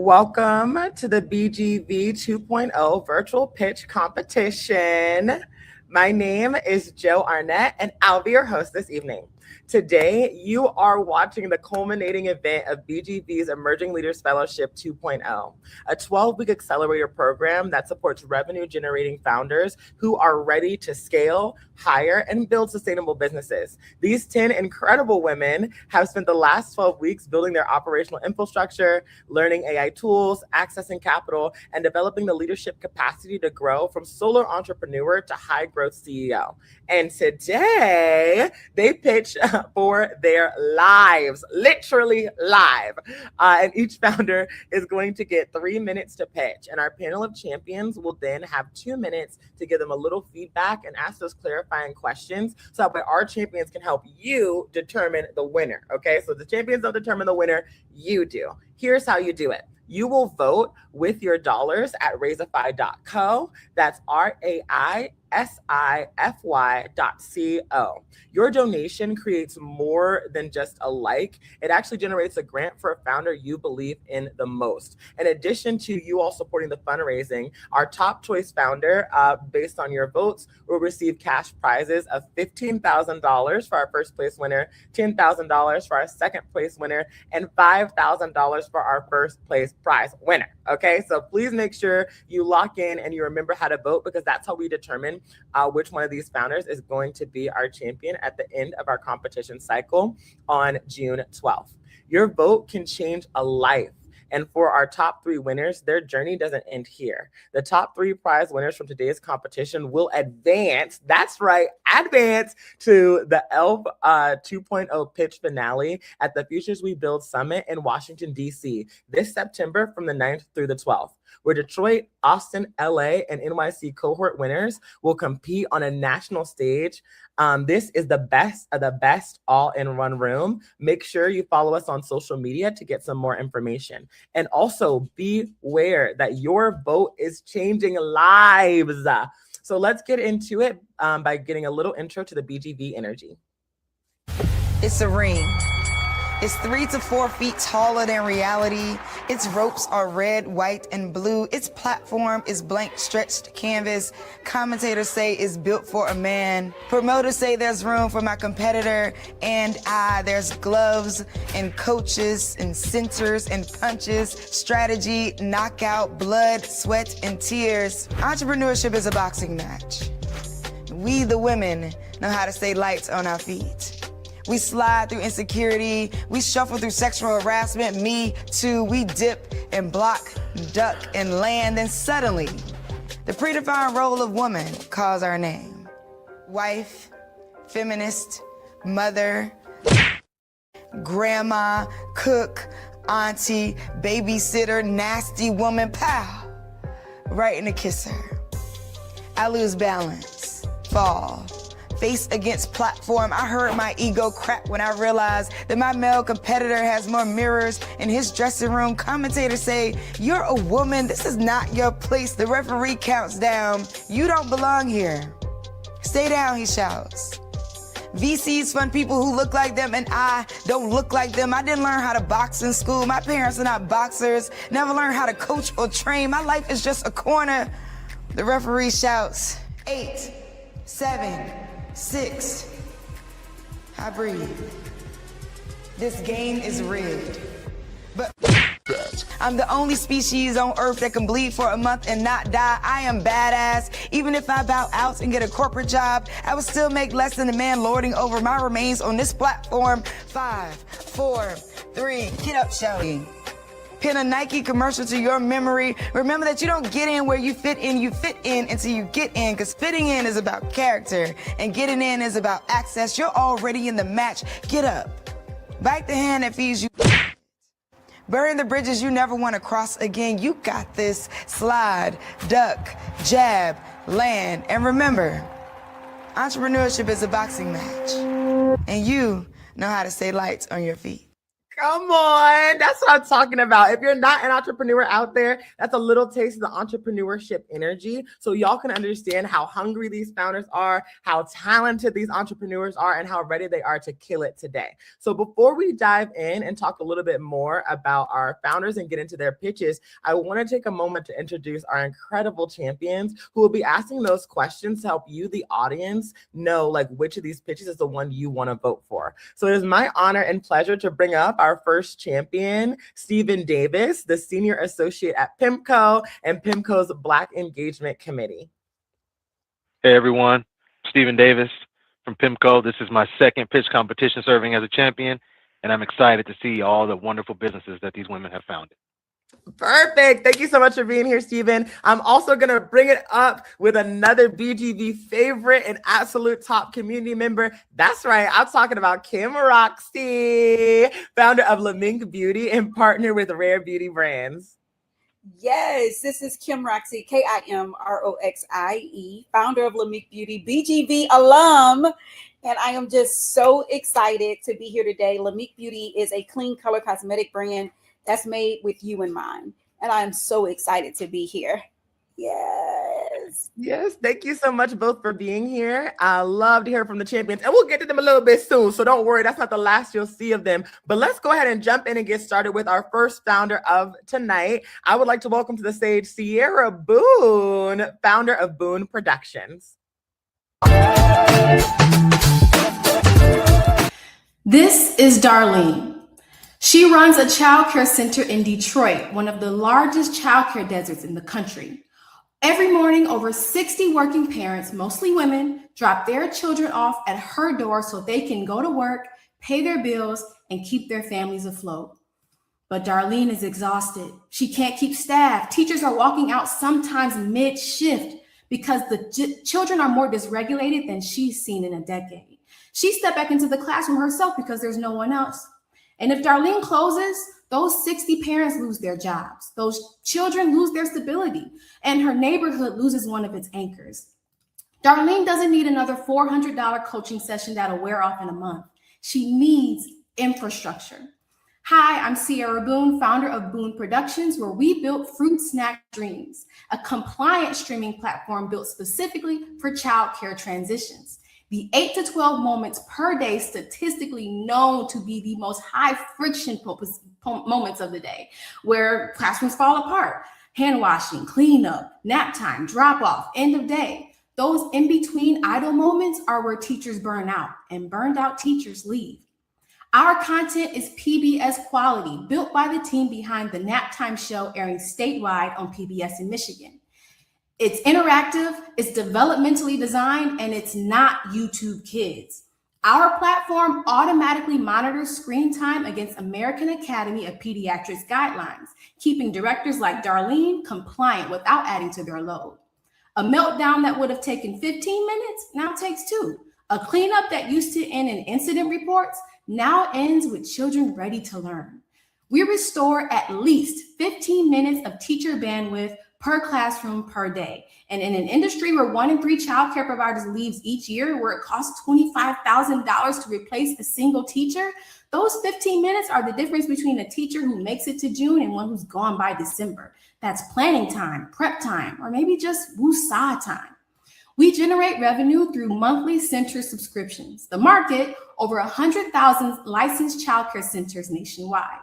Welcome to the BGV 2.0 virtual pitch competition. My name is Joe Arnett, and I'll be your host this evening. Today, you are watching the culminating event of BGV's Emerging Leaders Fellowship 2.0, a 12-week accelerator program that supports revenue-generating founders who are ready to scale, hire, and build sustainable businesses. These 10 incredible women have spent the last 12 weeks building their operational infrastructure, learning AI tools, accessing capital, and developing the leadership capacity to grow from solo entrepreneur to high-growth CEO. And today, they pitch for their lives, literally live. And each founder is going to get 3 minutes to pitch. And our panel of champions will then have 2 minutes to give them a little feedback and ask those clarifying questions so that our champions can help you determine the winner. Okay, so the champions don't determine the winner, you do. Here's how you do it. You will vote with your dollars at raisify.co. That's RAISIFY.co. Your donation creates more than just a like. It actually generates a grant for a founder you believe in the most. In addition to you all supporting the fundraising, our top choice founder, based on your votes, will receive cash prizes of $15,000 for our first place winner, $10,000 for our second place winner, and $5,000 for our first place prize winner. Okay, so please make sure you lock in and you remember how to vote, because that's how we determine which one of these founders is going to be our champion at the end of our competition cycle on June 12th. Your vote can change a life. And for our top 3 winners, their journey doesn't end here. The top 3 prize winners from today's competition will advance, that's right, advance to the ELF 2.0 pitch finale at the Futures We Build Summit in Washington, D.C. this September from the 9th through the 12th, where Detroit, Austin, LA, and NYC cohort winners will compete on a national stage. This is the best of the best all in one room. Make sure you follow us on social media to get some more information. And also beware that your vote is changing lives. So let's get into it by getting a little intro to the BGV energy. It's a ring. It's 3 to 4 feet taller than reality. Its ropes are red, white, and blue. Its platform is blank, stretched canvas. Commentators say it's built for a man. Promoters say there's room for my competitor and I. There's gloves and coaches and centers and punches, strategy, knockout, blood, sweat, and tears. Entrepreneurship is a boxing match. We, the women, know how to stay light on our feet. We slide through insecurity. We shuffle through sexual harassment. Me too. We dip and block, duck and land. Then suddenly, the predefined role of woman calls our name. Wife, feminist, mother, grandma, cook, auntie, babysitter, nasty woman, pal. Right in the kisser. I lose balance, fall. Face against platform, I heard my ego crack when I realized that my male competitor has more mirrors in his dressing room. Commentators say, you're a woman, this is not your place. The referee counts down, you don't belong here. Stay down, he shouts. VCs fund people who look like them, and I don't look like them. I didn't learn how to box in school. My parents are not boxers, never learned how to coach or train. My life is just a corner. The referee shouts, 8, 7, 6. I breathe. This game is rigged. But I'm the only species on earth that can bleed for a month and not die. I am badass. Even if I bow out and get a corporate job, I would still make less than the man lording over my remains on this platform. 5, 4, 3, get up, shouty. Pin a Nike commercial to your memory. Remember that you don't get in where you fit in until you get in, because fitting in is about character and getting in is about access. You're already in the match. Get up. Bite the hand that feeds you. Burn the bridges you never want to cross again. You got this. Slide, duck, jab, land. And remember, entrepreneurship is a boxing match. And you know how to stay light on your feet. Come on. That's what I'm talking about. If you're not an entrepreneur out there, that's a little taste of the entrepreneurship energy. So y'all can understand how hungry these founders are, how talented these entrepreneurs are, and how ready they are to kill it today. So before we dive in and talk a little bit more about our founders and get into their pitches, I want to take a moment to introduce our incredible champions who will be asking those questions to help you, the audience, know like which of these pitches is the one you want to vote for. So it is my honor and pleasure to bring up our first champion, Stephen Davis, the Senior Associate at PIMCO and PIMCO's Black Engagement Committee. Hey everyone, Stephen Davis from PIMCO. This is my second pitch competition serving as a champion, and I'm excited to see all the wonderful businesses that these women have founded. Perfect. Thank you so much for being here, Stephen. I'm also going to bring it up with another BGV favorite and absolute top community member. That's right. I'm talking about Kim Roxy, founder of Lamink Beauty and partner with Rare Beauty Brands. Yes, this is Kim Roxy, Kimroxie, founder of Lamink Beauty, BGV alum. And I am just so excited to be here today. Lamink Beauty is a clean color cosmetic brand that's made with you in mind. And I am so excited to be here. Yes. Yes. Thank you so much both for being here. I love to hear from the champions, and we'll get to them a little bit soon. So don't worry, that's not the last you'll see of them. But let's go ahead and jump in and get started with our first founder of tonight. I would like to welcome to the stage Sierra Boone, founder of Boone Productions. This is Darlene. She runs a child care center in Detroit, one of the largest child care deserts in the country. Every morning, over 60 working parents, mostly women, drop their children off at her door so they can go to work, pay their bills, and keep their families afloat. But Darlene is exhausted. She can't keep staff. Teachers are walking out sometimes mid-shift because the children are more dysregulated than she's seen in a decade. She stepped back into the classroom herself because there's no one else. And if Darlene closes, those 60 parents lose their jobs. Those children lose their stability, and her neighborhood loses one of its anchors. Darlene doesn't need another $400 coaching session that'll wear off in a month. She needs infrastructure. Hi, I'm Sierra Boone, founder of Boone Productions, where we built Fruit Snack Dreams, a compliant streaming platform built specifically for childcare transitions. The 8 to 12 moments per day statistically known to be the most high friction moments of the day, where classrooms fall apart, hand washing, cleanup, nap time, drop off, end of day. Those in between idle moments are where teachers burn out, and burned out teachers leave. Our content is PBS quality, built by the team behind the Nap Time show airing statewide on PBS in Michigan. It's interactive, it's developmentally designed, and it's not YouTube Kids. Our platform automatically monitors screen time against American Academy of Pediatrics guidelines, keeping directors like Darlene compliant without adding to their load. A meltdown that would have taken 15 minutes now takes 2. A cleanup that used to end in incident reports now ends with children ready to learn. We restore at least 15 minutes of teacher bandwidth per classroom per day. And in an industry where 1 in 3 childcare providers leaves each year, where it costs $25,000 to replace a single teacher, those 15 minutes are the difference between a teacher who makes it to June and one who's gone by December. That's planning time, prep time, or maybe just woosah time. We generate revenue through monthly center subscriptions. The market, over 100,000 licensed childcare centers nationwide.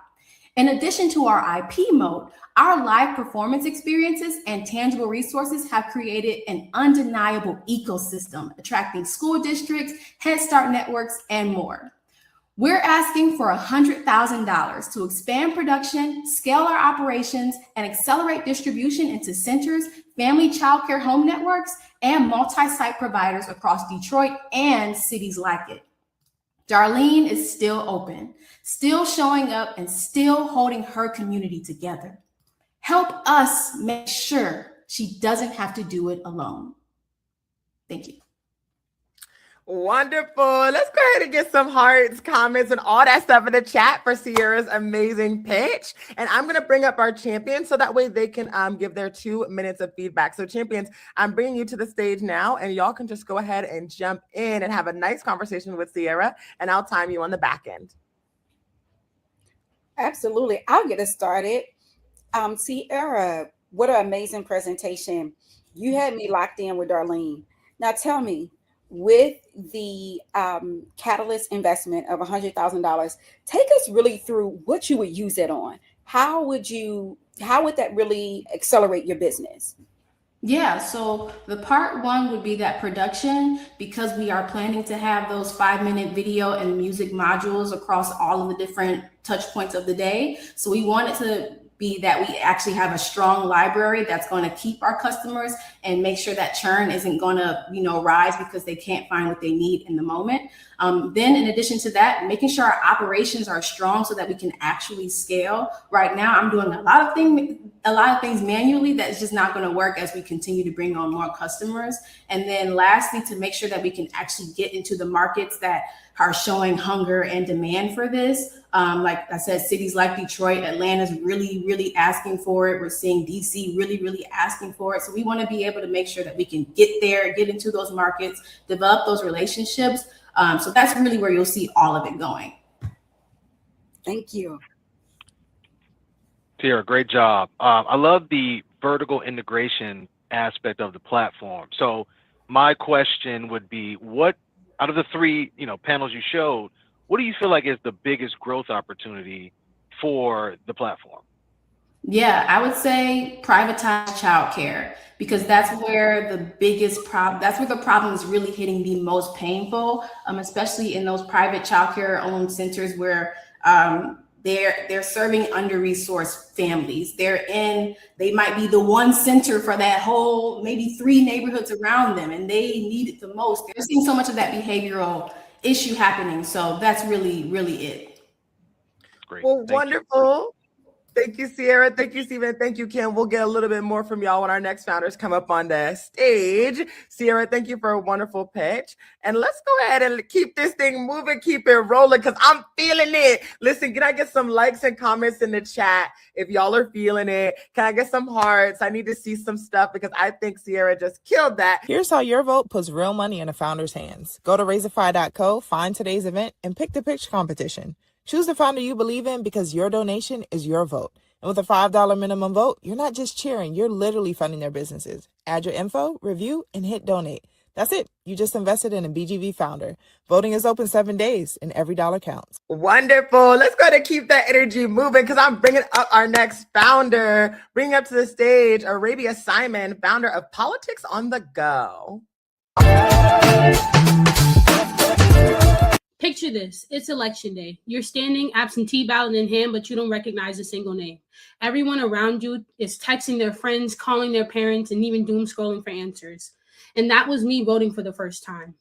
In addition to our IP moat, our live performance experiences and tangible resources have created an undeniable ecosystem, attracting school districts, Head Start networks, and more. We're asking for $100,000 to expand production, scale our operations, and accelerate distribution into centers, family childcare home networks, and multi-site providers across Detroit and cities like it. Darlene is still open, still showing up, and still holding her community together. Help us make sure she doesn't have to do it alone. Thank you. Wonderful. Let's go ahead and get some hearts, comments, and all that stuff in the chat for Sierra's amazing pitch. And I'm going to bring up our champions so that way they can give their 2 minutes of feedback. So champions, I'm bringing you to the stage now, and y'all can just go ahead and jump in and have a nice conversation with Sierra, and I'll time you on the back end. Absolutely. I'll get us started. Sierra, what an amazing presentation. You had me locked in with Darlene. Now tell me, with the Catalyst investment of $100,000, take us really through what you would use it on. How would that really accelerate your business? Yeah, so the part one would be that production, because we are planning to have those 5-minute video and music modules across all of the different touch points of the day. So we want it to be that we actually have a strong library that's going to keep our customers and make sure that churn isn't going to, rise because they can't find what they need in the moment. Then in addition to that, making sure our operations are strong so that we can actually scale. Right now, I'm doing a lot of things manually that's just not going to work as we continue to bring on more customers. And then lastly, to make sure that we can actually get into the markets that are showing hunger and demand for this. Like I said, cities like Detroit, Atlanta's really, really asking for it. We're seeing DC really, really asking for it. So we want to be able to make sure that we can get there, get into those markets, develop those relationships. So that's really where you'll see all of it going. Thank you. Tara, great job. I love the vertical integration aspect of the platform. So my question would be, what out of the three panels you showed, what do you feel like is the biggest growth opportunity for the platform? Yeah, I would say privatized childcare, because that's where the biggest problem, that's where the problem is really hitting the most painful, especially in those private childcare owned centers where they're serving under-resourced families. They might be the one center for that whole, maybe 3 neighborhoods around them, and they need it the most. They're seeing so much of that behavioral issue happening. So that's really, really it. Great. Well, Thank wonderful. Thank you, Sierra. Thank you, Stephen. Thank you, Kim. We'll get a little bit more from y'all when our next founders come up on the stage. Sierra, thank you for a wonderful pitch. And let's go ahead and keep this thing moving, keep it rolling, because I'm feeling it. Listen, can I get some likes and comments in the chat if y'all are feeling it? Can I get some hearts? I need to see some stuff because I think Sierra just killed that. Here's how your vote puts real money in a founder's hands. Go to Raisify.co, find today's event, and pick the pitch competition. Choose the founder you believe in because your donation is your vote. And with a $5 minimum vote, you're not just cheering, you're literally funding their businesses. Add your info, review, and hit donate. That's it. You just invested in a BGV founder. Voting is open 7 days, and every dollar counts. Wonderful. Let's go ahead and keep that energy moving because I'm bringing up our next founder. Bringing up to the stage, Arabia Simon, founder of Politics on the Go. Picture this. It's election day. You're standing absentee ballot in hand, but you don't recognize a single name. Everyone around you is texting their friends, calling their parents, and even doom scrolling for answers. And that was me voting for the first time.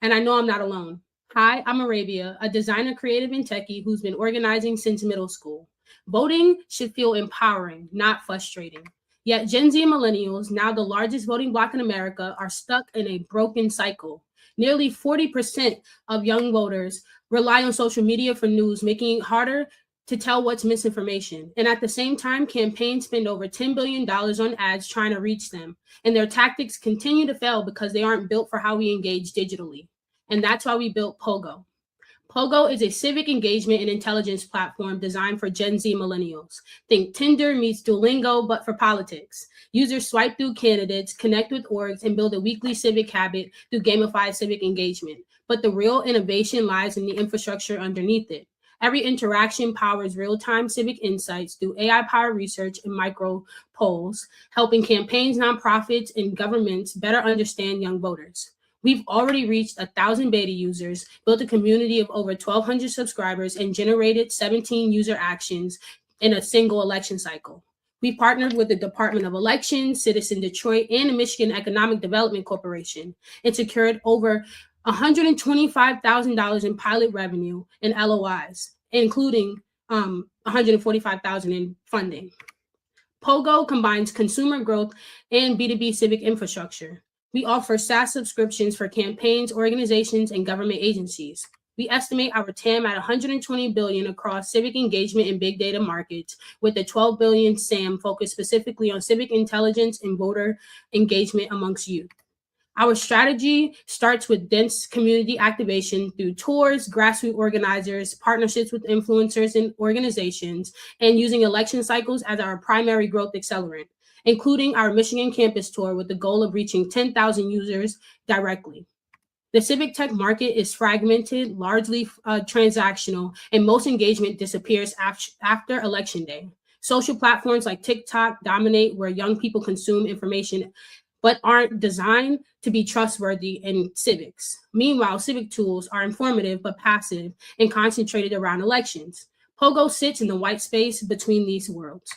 And I know I'm not alone. Hi, I'm Arabia, a designer, creative, and techie who's been organizing since middle school. Voting should feel empowering, not frustrating. Yet Gen Z and millennials, now the largest voting bloc in America, are stuck in a broken cycle. Nearly 40% of young voters rely on social media for news, making it harder to tell what's misinformation. And at the same time, campaigns spend over $10 billion on ads trying to reach them. And their tactics continue to fail because they aren't built for how we engage digitally. And that's why we built Pogo. Pogo is a civic engagement and intelligence platform designed for Gen Z millennials. Think Tinder meets Duolingo, but for politics. Users swipe through candidates, connect with orgs, and build a weekly civic habit through gamified civic engagement. But the real innovation lies in the infrastructure underneath it. Every interaction powers real-time civic insights through AI-powered research and micro polls, helping campaigns, nonprofits, and governments better understand young voters. We've already reached 1,000 beta users, built a community of over 1,200 subscribers, and generated 17 user actions in a single election cycle. We partnered with the Department of Elections, Citizen Detroit, and the Michigan Economic Development Corporation, and secured over $125,000 in pilot revenue and LOIs, including $145,000 in funding. Pogo combines consumer growth and B2B civic infrastructure. We offer SaaS subscriptions for campaigns, organizations, and government agencies. We estimate our TAM at $120 billion across civic engagement and big data markets, with the $12 billion SAM focused specifically on civic intelligence and voter engagement amongst youth. Our strategy starts with dense community activation through tours, grassroots organizers, partnerships with influencers and organizations, and using election cycles as our primary growth accelerant, including our Michigan campus tour with the goal of reaching 10,000 users directly. The civic tech market is fragmented, largely transactional, and most engagement disappears after Election Day. Social platforms like TikTok dominate where young people consume information but aren't designed to be trustworthy in civics. Meanwhile, civic tools are informative but passive and concentrated around elections. Pogo sits in the white space between these worlds.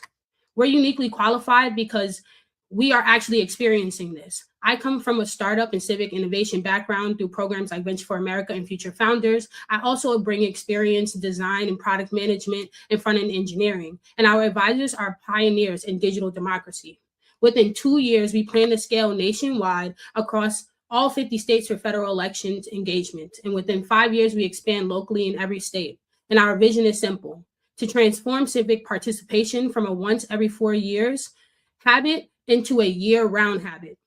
We're uniquely qualified because we are actually experiencing this. I come from a startup and civic innovation background through programs like Venture for America and Future Founders. I also bring experience, design, and product management and front-end engineering. And our advisors are pioneers in digital democracy. Within 2 years, we plan to scale nationwide across all 50 states for federal elections engagement. And within 5 years, we expand locally in every state. And our vision is simple: to transform civic participation from a once every 4 years habit into a year-round habit,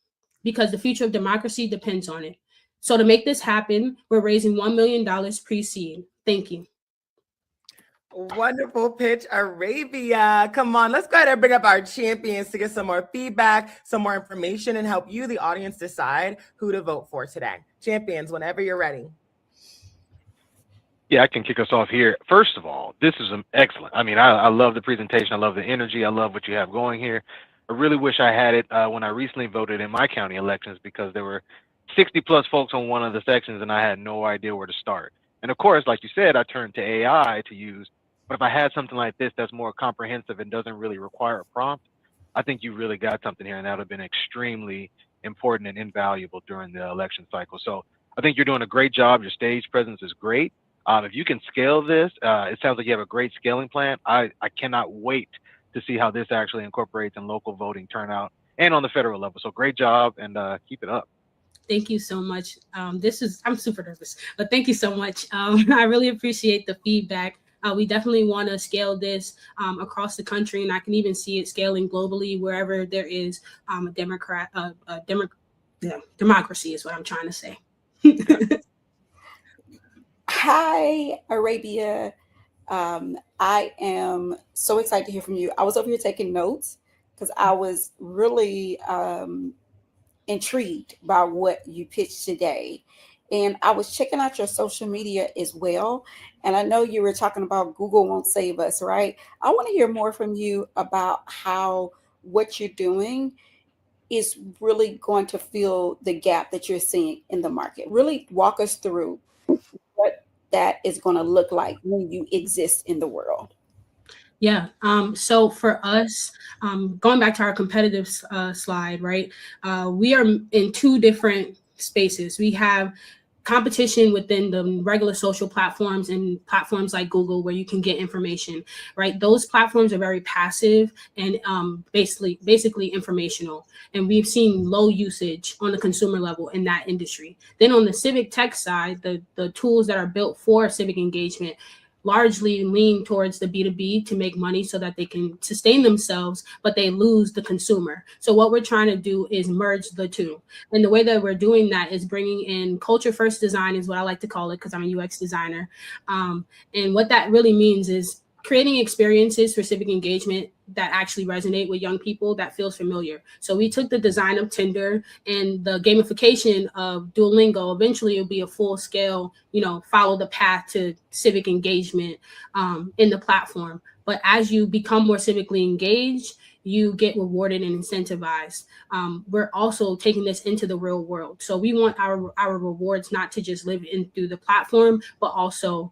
because the future of democracy depends on it. So to make this happen, we're raising $1 million pre-seed. Thank you. Wonderful pitch, Arabia. Come on, let's go ahead and bring up our champions to get some more feedback, some more information, and help you, the audience, decide who to vote for today. Champions, whenever you're ready. Yeah, I can kick us off here. First of all, this is excellent. I mean, I love the presentation. I love the energy. I love what you have going here. I really wish I had it when I recently voted in my county elections, because there were 60 plus folks on one of the sections and I had no idea where to start. And of course, like you said, I turned to AI to use. But if I had something like this that's more comprehensive and doesn't really require a prompt, I think you really got something here, and that would have been extremely important and invaluable during the election cycle. So I think you're doing a great job. Your stage presence is great. If you can scale this, it sounds like you have a great scaling plan. I cannot wait to see how this actually incorporates in local voting turnout and on the federal level. So great job, and keep it up. Thank you so much. I'm super nervous, but thank you so much. I really appreciate the feedback. We definitely want to scale this across the country, and I can even see it scaling globally wherever there is a democracy is what I'm trying to say. Hi, Arabia. I am so excited to hear from you. I was over here taking notes because I was really intrigued by what you pitched today. And I was checking out your social media as well. And I know you were talking about Google won't save us, right? I want to hear more from you about how what you're doing is really going to fill the gap that you're seeing in the market. Really walk us through what that is going to look like when you exist in the world. Yeah. So for us, going back to our competitive slide, right? We are in two different spaces. We have competition within the regular social platforms and platforms like Google, where you can get information, right? Those platforms are very passive and basically informational. And we've seen low usage on the consumer level in that industry. Then on the civic tech side, the tools that are built for civic engagement largely lean towards the B2B to make money so that they can sustain themselves, but they lose the consumer. So what we're trying to do is merge the two. And the way that we're doing that is bringing in culture first design, is what I like to call it, because I'm a UX designer. And what that really means is creating experiences for civic engagement that actually resonate with young people, that feels familiar. So we took the design of Tinder and the gamification of Duolingo. Eventually it'll be a full scale, follow the path to civic engagement in the platform. But as you become more civically engaged, you get rewarded and incentivized. We're also taking this into the real world. So we want our rewards not to just live in through the platform, but also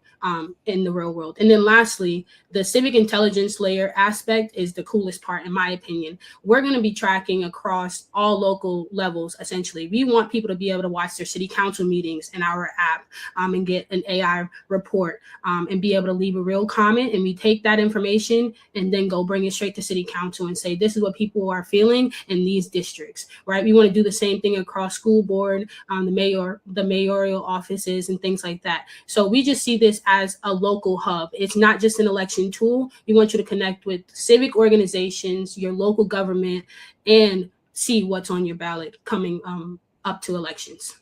in the real world. And then lastly, the civic intelligence layer aspect is the coolest part, in my opinion. We're going to be tracking across all local levels, essentially. We want people to be able to watch their city council meetings in our app and get an AI report and be able to leave a real comment. And we take that information and then go bring it straight to city council and say, this is what people are feeling in these districts, right? We want to do the same thing across school board, the mayoral offices and things like that. So we just see this as a local hub. It's not just an election tool. We want you to connect with civic organizations, your local government, and see what's on your ballot coming up to elections.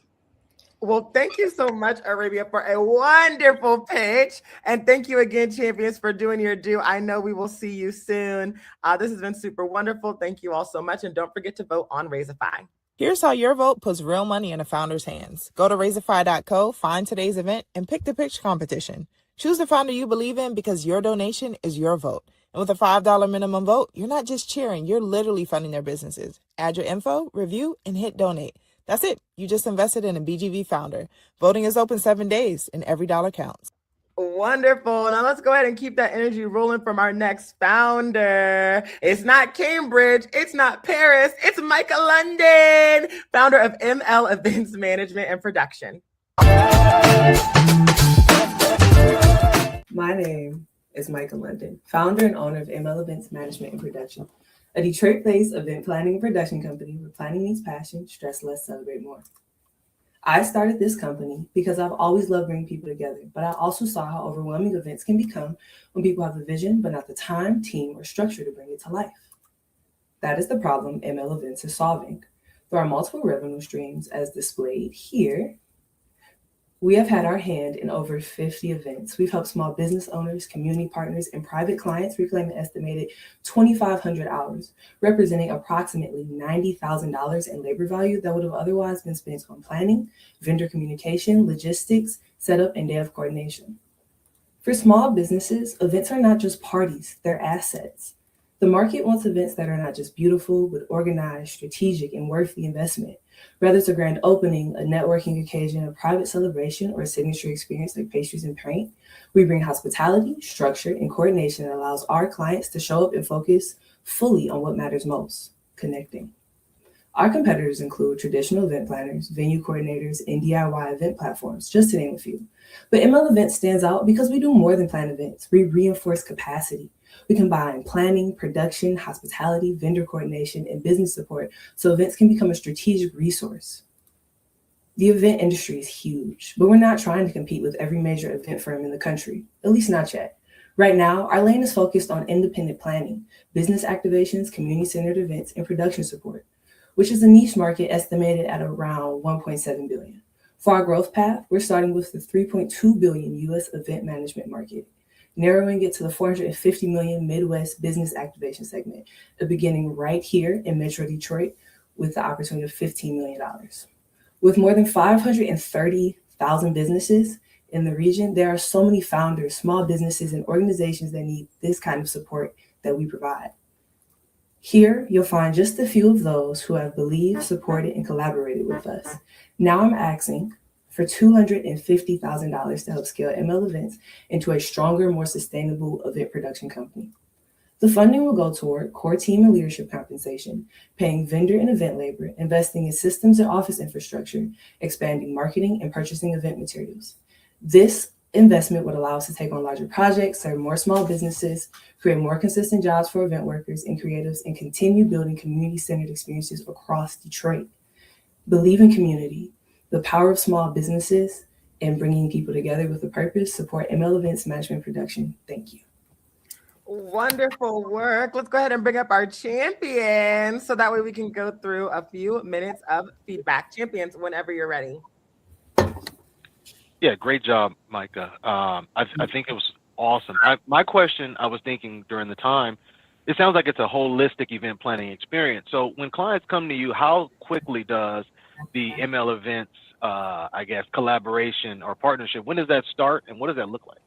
Well, thank you so much, Arabia, for a wonderful pitch. And thank you again, champions, for doing your due. I know we will see you soon. This has been super wonderful. Thank you all so much. And don't forget to vote on Raisify. Here's how your vote puts real money in a founder's hands. Go to raisify.co, find today's event, and pick the pitch competition. Choose the founder you believe in because your donation is your vote. And with a $5 minimum vote, you're not just cheering, you're literally funding their businesses. Add your info, review, and hit donate. That's it. You just invested in a BGV founder. Voting is open 7 days, and every dollar counts. Wonderful. Now let's go ahead and keep that energy rolling from our next founder. It's not Cambridge. It's not Paris. It's Micah London, founder of ML Events Management and Production. My name is Micah London, founder and owner of ML Events Management and Production, a Detroit-based event planning and production company where planning meets passion, stress less, celebrate more. I started this company because I've always loved bringing people together, but I also saw how overwhelming events can become when people have the vision, but not the time, team, or structure to bring it to life. That is the problem ML Events is solving. Through our multiple revenue streams as displayed here, we have had our hand in over 50 events. We've helped small business owners, community partners, and private clients reclaim an estimated 2,500 hours, representing approximately $90,000 in labor value that would have otherwise been spent on planning, vendor communication, logistics, setup, and day of coordination. For small businesses, events are not just parties, they're assets. The market wants events that are not just beautiful, but organized, strategic, and worth the investment. Whether it's a grand opening, a networking occasion, a private celebration, or a signature experience like pastries and paint, we bring hospitality, structure, and coordination that allows our clients to show up and focus fully on what matters most, connecting. Our competitors include traditional event planners, venue coordinators, and DIY event platforms, just to name a few. But ML Events stands out because we do more than plan events. We reinforce capacity. We combine planning, production, hospitality, vendor coordination, and business support so events can become a strategic resource. The event industry is huge, but we're not trying to compete with every major event firm in the country, at least not yet. Right now, our lane is focused on independent planning, business activations, community-centered events, and production support, which is a niche market estimated at around $1.7 billion. For our growth path, we're starting with the $3.2 billion US event management market, narrowing it to the $450 million Midwest business activation segment, beginning right here in Metro Detroit with the opportunity of $15 million. With more than 530,000 businesses in the region, there are so many founders, small businesses, and organizations that need this kind of support that we provide. Here, you'll find just a few of those who have believed, supported, and collaborated with us. Now I'm asking for $250,000 to help scale ML Events into a stronger, more sustainable event production company. The funding will go toward core team and leadership compensation, paying vendor and event labor, investing in systems and office infrastructure, expanding marketing, and purchasing event materials. This investment would allow us to take on larger projects, serve more small businesses, create more consistent jobs for event workers and creatives, and continue building community-centered experiences across Detroit. Believe in community, the power of small businesses, and bringing people together with a purpose. Support ML Events Management Production. Thank you. Wonderful work. Let's go ahead and bring up our champions so that way we can go through a few minutes of feedback. Champions, whenever you're ready. Yeah, great job, Micah. I think it was awesome. My question, I was thinking during the time, it sounds like it's a holistic event planning experience. So when clients come to you, how quickly does the ML Events, collaboration or partnership, when does that start and what does that look like?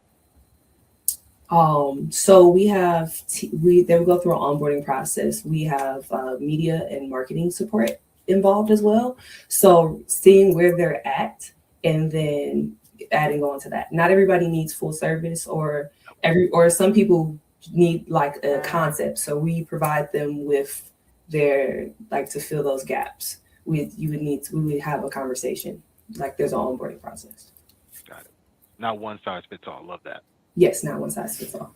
So we have, we go through an onboarding process. We have media and marketing support involved as well. So seeing where they're at and then adding on to that. Not everybody needs full service or some people need like a concept. So we provide them with their, like, to fill those gaps. We would have a conversation. Like there's an onboarding process. Got it. Not one size fits all. Love that. Yes, not one size fits all.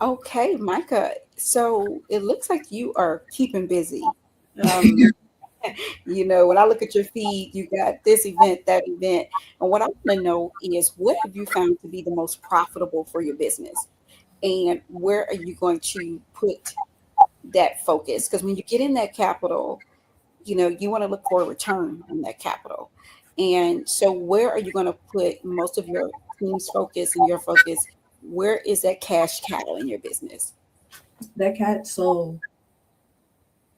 Okay, Micah. So it looks like you are keeping busy. You know, when I look at your feed, you got this event, that event. And what I want to know is, what have you found to be the most profitable for your business? And where are you going to put that focus? Because when you get in that capital, you want to look for a return on that capital. And so where are you going to put most of your team's focus and your focus? Where is that cash cow in your business? So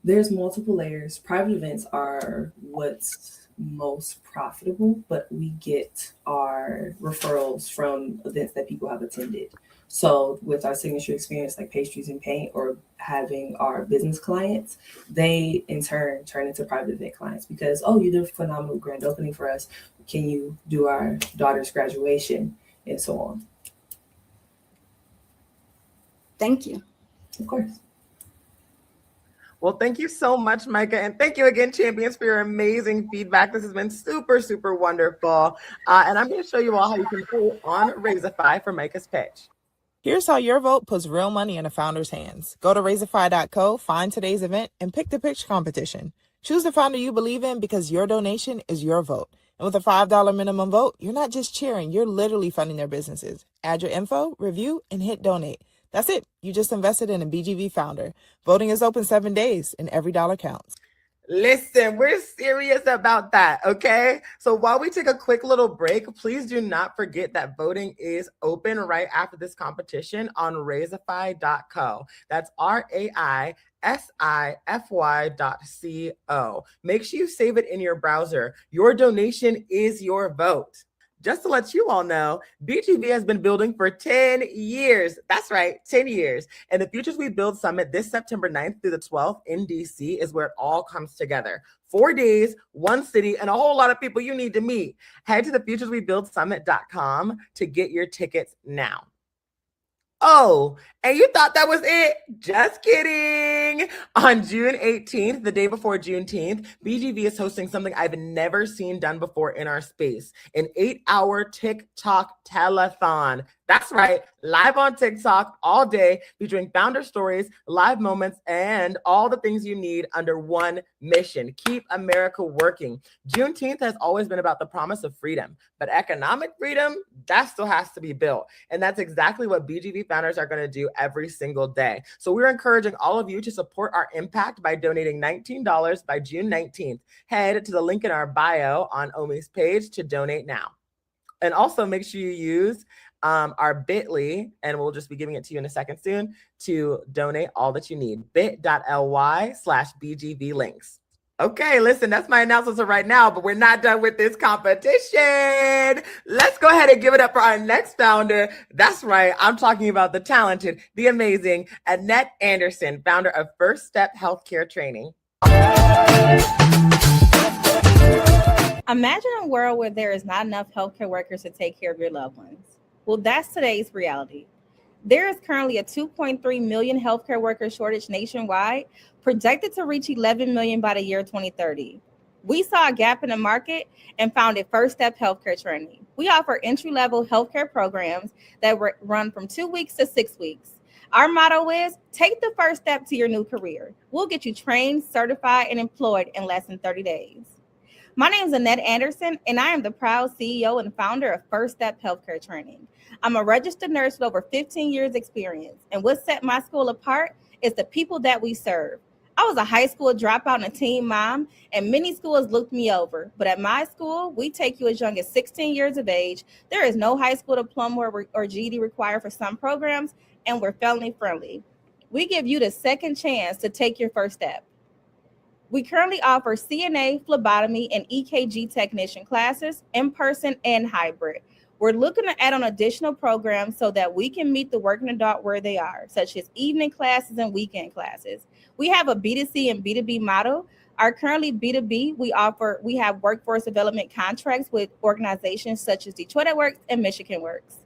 there's multiple layers. Private events are what's most profitable, but we get our referrals from events that people have attended. So with our signature experience, like pastries and paint, or having our business clients, they in turn turn into private event clients because, oh, you did a phenomenal grand opening for us. Can you do our daughter's graduation, and so on? Thank you. Of course. Well, thank you so much, Micah. And thank you again, champions, for your amazing feedback. This has been super, super wonderful. And I'm going to show you all how you can vote on Raisify for Micah's pitch. Here's how your vote puts real money in a founder's hands. Go to raisify.co, find today's event, and pick the pitch competition. Choose the founder you believe in because your donation is your vote. And with a $5 minimum vote, you're not just cheering, you're literally funding their businesses. Add your info, review, and hit donate. That's it. You just invested in a BGV founder. Voting is open 7 days, and every dollar counts. Listen, we're serious about that, okay? So while we take a quick little break, please do not forget that voting is open right after this competition on raisify.co. That's RAISIFY.co. Make sure you save it in your browser. Your donation is your vote. Just to let you all know, BGV has been building for 10 years. That's right, 10 years. And the Futures We Build Summit this September 9th through the 12th in DC is where it all comes together. 4 days, one city, and a whole lot of people you need to meet. Head to thefutureswebuildsummit.com to get your tickets now. Oh, and you thought that was it? Just kidding. On June 18th, the day before Juneteenth, BGV is hosting something I've never seen done before in our space, an 8-hour TikTok telethon. That's right, live on TikTok all day, featuring founder stories, live moments, and all the things you need under one mission: keep America working. Juneteenth has always been about the promise of freedom, but economic freedom, that still has to be built. And that's exactly what BGV founders are going to do every single day. So we're encouraging all of you to support our impact by donating $19 by June 19th. Head to the link in our bio on Omi's page to donate now. And also make sure you use our bit.ly, and we'll just be giving it to you in a second soon, to donate all that you need. bit.ly/BGV links. Okay, listen, that's my announcements for right now, but we're not done with this competition. Let's go ahead and give it up for our next founder. That's right, I'm talking about the talented, the amazing Annette Anderson, founder of First Step Healthcare Training. Imagine a world where there is not enough healthcare workers to take care of your loved ones. Well, that's today's reality. There is currently a 2.3 million healthcare worker shortage nationwide, projected to reach 11 million by the year 2030. We saw a gap in the market and founded First Step Healthcare Training. We offer entry-level healthcare programs that run from 2 weeks to 6 weeks. Our motto is, take the first step to your new career. We'll get you trained, certified, and employed in less than 30 days. My name is Annette Anderson, and I am the proud CEO and founder of First Step Healthcare Training. I'm a registered nurse with over 15 years experience, and what set my school apart is the people that we serve. I was a high school dropout and a teen mom, and many schools looked me over. But at my school, we take you as young as 16 years of age. There is no high school diploma or GED required for some programs, and we're family friendly. We give you the second chance to take your first step. We currently offer CNA, phlebotomy, and EKG technician classes, in person and hybrid. We're looking to add on additional programs so that we can meet the working adult where they are, such as evening classes and weekend classes. We have a B2C and B2B model. Our currently B2B, we have workforce development contracts with organizations such as Detroit at Works and Michigan Works.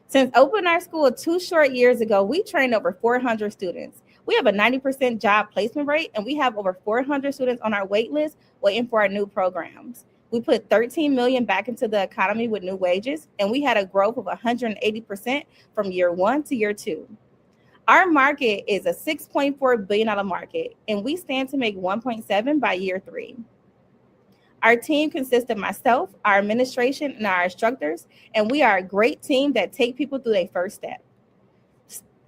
Since opening our school 2 short years ago, we trained over 400 students. We have a 90% job placement rate, and we have over 400 students on our wait list waiting for our new programs. We put $13 million back into the economy with new wages, and we had a growth of 180% from year 1 to year 2. Our market is a $6.4 billion market, and we stand to make $1.7 by year 3. Our team consists of myself, our administration, and our instructors, and we are a great team that take people through their first step.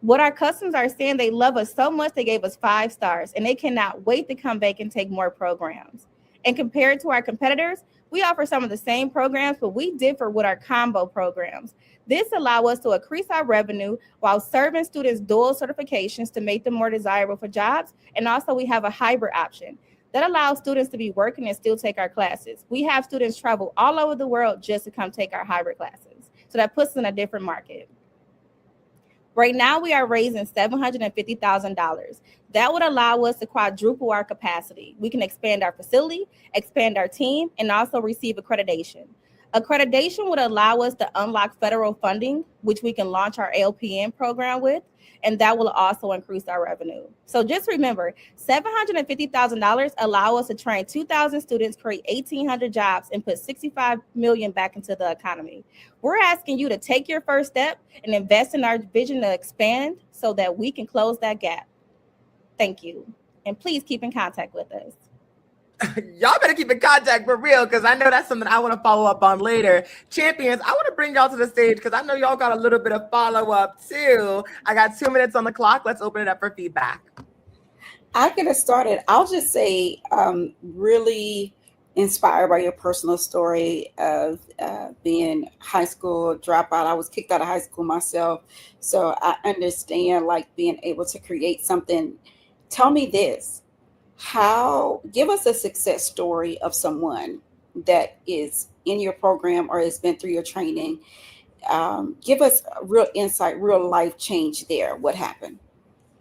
What our customers are saying, they love us so much, they gave us 5 stars, and they cannot wait to come back and take more programs. And compared to our competitors, we offer some of the same programs, but we differ with our combo programs. This allows us to increase our revenue while serving students dual certifications to make them more desirable for jobs. And also we have a hybrid option that allows students to be working and still take our classes. We have students travel all over the world just to come take our hybrid classes. So that puts us in a different market. Right now, we are raising $750,000. That would allow us to quadruple our capacity. We can expand our facility, expand our team, and also receive accreditation. Accreditation would allow us to unlock federal funding, which we can launch our LPN program with, and that will also increase our revenue. So just remember, $750,000 allow us to train 2,000 students, create 1,800 jobs, and put $65 million back into the economy. We're asking you to take your first step and invest in our vision to expand so that we can close that gap. Thank you. And please keep in contact with us. Y'all better keep in contact for real, because I know that's something I want to follow up on later. Champions, I want to bring y'all to the stage because I know y'all got a little bit of follow-up too. I got 2 minutes on the clock. Let's open it up for feedback. I'll get us started. I'll just say, really inspired by your personal story of being high school dropout. I was kicked out of high school myself, so I understand like being able to create something. Tell me this. Give us a success story of someone that is in your program or has been through your training. Give us a real insight, real life change there. What happened?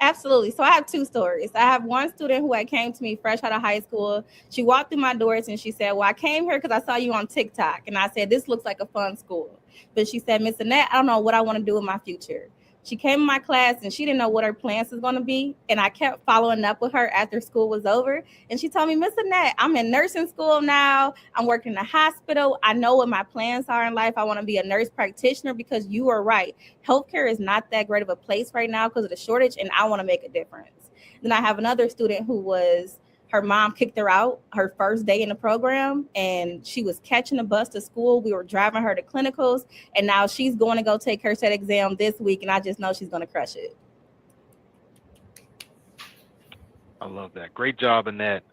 Absolutely. So I have 2 stories. I have one student who had came to me fresh out of high school. She walked through my doors and she said, well, I came here because I saw you on TikTok. And I said, this looks like a fun school. But she said, Miss Annette, I don't know what I want to do in my future. She came in my class and she didn't know what her plans was going to be. And I kept following up with her after school was over. And she told me, Miss Annette, I'm in nursing school now. I'm working in a hospital. I know what my plans are in life. I want to be a nurse practitioner because you are right. Healthcare is not that great of a place right now because of the shortage. And I want to make a difference. Then I have another student her mom kicked her out her first day in the program, and she was catching a bus to school. We were driving her to clinicals, and now she's going to go take her SET exam this week, and I just know she's going to crush it. I love that. Great job, Annette.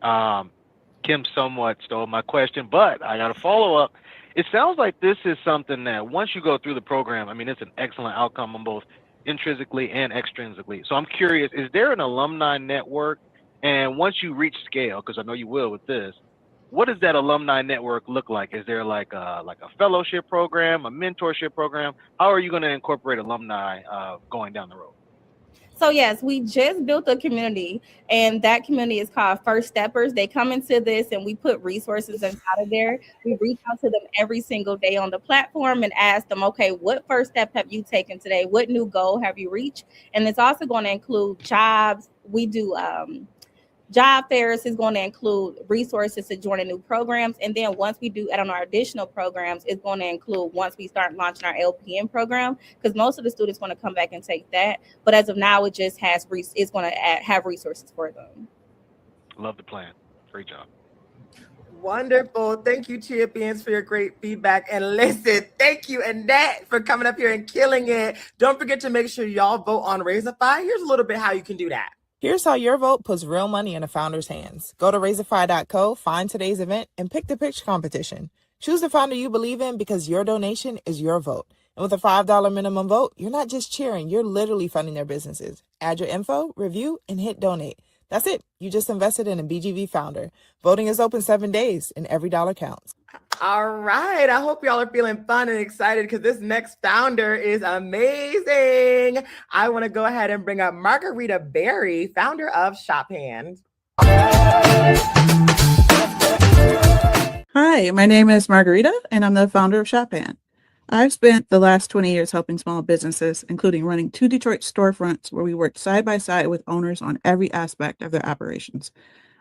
Kim somewhat stole my question, but I got a follow-up. It sounds like this is something that once you go through the program, I mean, it's an excellent outcome on both intrinsically and extrinsically. So I'm curious, is there an alumni network? And once you reach scale, because I know you will with this, what does that alumni network look like? Is there like a fellowship program, a mentorship program? How are you going to incorporate alumni going down the road? So yes, we just built a community, and that community is called First Steppers. They come into this and we put resources inside of there. We reach out to them every single day on the platform and ask them, okay, what first step have you taken today? What new goal have you reached? And it's also going to include jobs. We do job fairs, is going to include resources to join new programs. And then once we do add on our additional programs, it's going to include once we start launching our LPN program, because most of the students want to come back and take that. But as of now, it just has it's going to have resources for them. Love the plan. Great job. Wonderful. Thank you, champions, for your great feedback. And listen, thank you, Annette, for coming up here and killing it. Don't forget to make sure y'all vote on Razorify. Here's a little bit how you can do that. Here's how your vote puts real money in a founder's hands. Go to Razorify.co, find today's event, and pick the pitch competition. Choose the founder you believe in because your donation is your vote. And with a $5 minimum vote, you're not just cheering, you're literally funding their businesses. Add your info, review, and hit donate. That's it. You just invested in a BGV founder. Voting is open 7 days, and every dollar counts. All right. I hope y'all are feeling fun and excited because this next founder is amazing. I want to go ahead and bring up Margarita Berry, founder of ShopHand. Hi, my name is Margarita, and I'm the founder of ShopHand. I've spent the last 20 years helping small businesses, including running 2 Detroit storefronts where we worked side by side with owners on every aspect of their operations.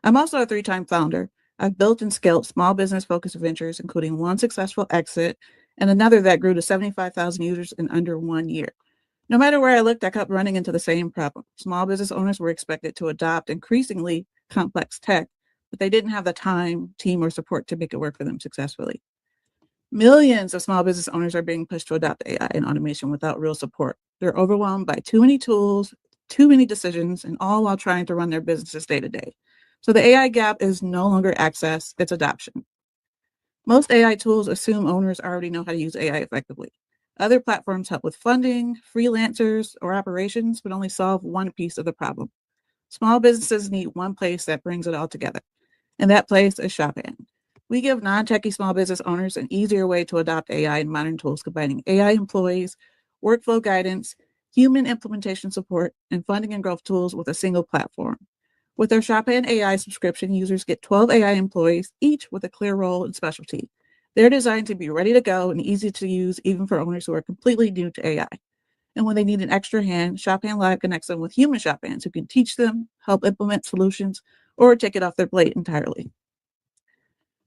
I'm also a 3-time founder. I've built and scaled small business-focused ventures, including one successful exit and another that grew to 75,000 users in under 1 year. No matter where I looked, I kept running into the same problem. Small business owners were expected to adopt increasingly complex tech, but they didn't have the time, team, or support to make it work for them successfully. Millions of small business owners are being pushed to adopt AI and automation without real support. They're overwhelmed by too many tools, too many decisions, and all while trying to run their businesses day to day. So the AI gap is no longer access, it's adoption. Most AI tools assume owners already know how to use AI effectively. Other platforms help with funding, freelancers, or operations, but only solve one piece of the problem. Small businesses need one place that brings it all together, and that place is Shopin. We give non-techie small business owners an easier way to adopt AI and modern tools, combining AI employees, workflow guidance, human implementation support, and funding and growth tools with a single platform. With their Shopin AI subscription, users get 12 AI employees, each with a clear role and specialty. They're designed to be ready to go and easy to use, even for owners who are completely new to AI. And when they need an extra hand, Shopin Live connects them with human Shopins who can teach them, help implement solutions, or take it off their plate entirely.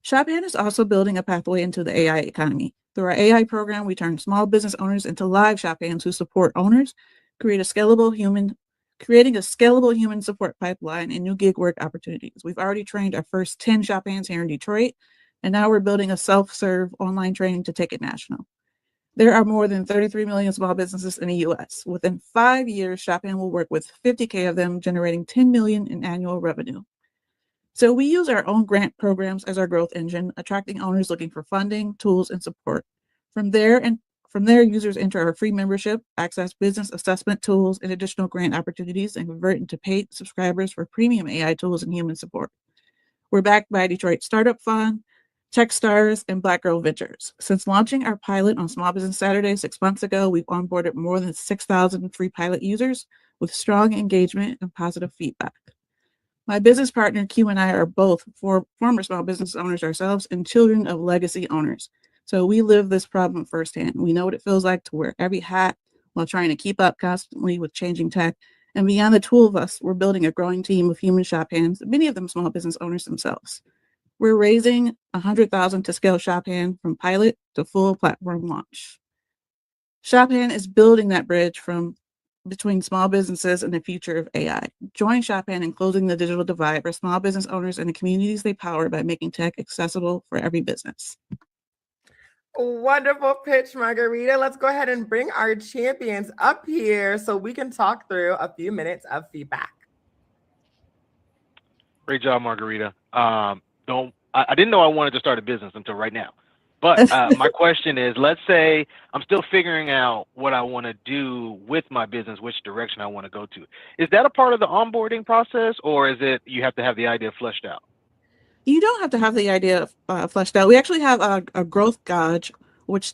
Shopin is also building a pathway into the AI economy. Through our AI program, we turn small business owners into live Shopins who support owners, creating a scalable human support pipeline and new gig work opportunities. We've already trained our first 10 Shopins here in Detroit, and now we're building a self-serve online training to take it national. There are more than 33 million small businesses in the US. Within 5 years, Shopin will work with 50K of them, generating 10 million in annual revenue. So we use our own grant programs as our growth engine, attracting owners looking for funding, tools, and support. From there, users enter our free membership, access business assessment tools and additional grant opportunities, and convert into paid subscribers for premium AI tools and human support. We're backed by Detroit Startup Fund, Techstars, and Black Girl Ventures. Since launching our pilot on Small Business Saturday 6 months ago, we've onboarded more than 6,000 free pilot users with strong engagement and positive feedback. My business partner, Q, and I are both former small business owners ourselves and children of legacy owners. So we live this problem firsthand. We know what it feels like to wear every hat while trying to keep up constantly with changing tech. And beyond the two of us, we're building a growing team of human shop hands, many of them small business owners themselves. We're raising $100,000 to scale Shopin from pilot to full platform launch. Shopin is building that bridge between small businesses and the future of AI. Join Shopin in closing the digital divide for small business owners and the communities they power by making tech accessible for every business. Wonderful pitch, Margarita. Let's go ahead and bring our champions up here so we can talk through a few minutes of feedback. Great job, Margarita. I didn't know I wanted to start a business until right now. But my question is, let's say I'm still figuring out what I want to do with my business, which direction I want to go to. Is that a part of the onboarding process, or is it you have to have the idea fleshed out? You don't have to have the idea fleshed out. We actually have a growth gauge, which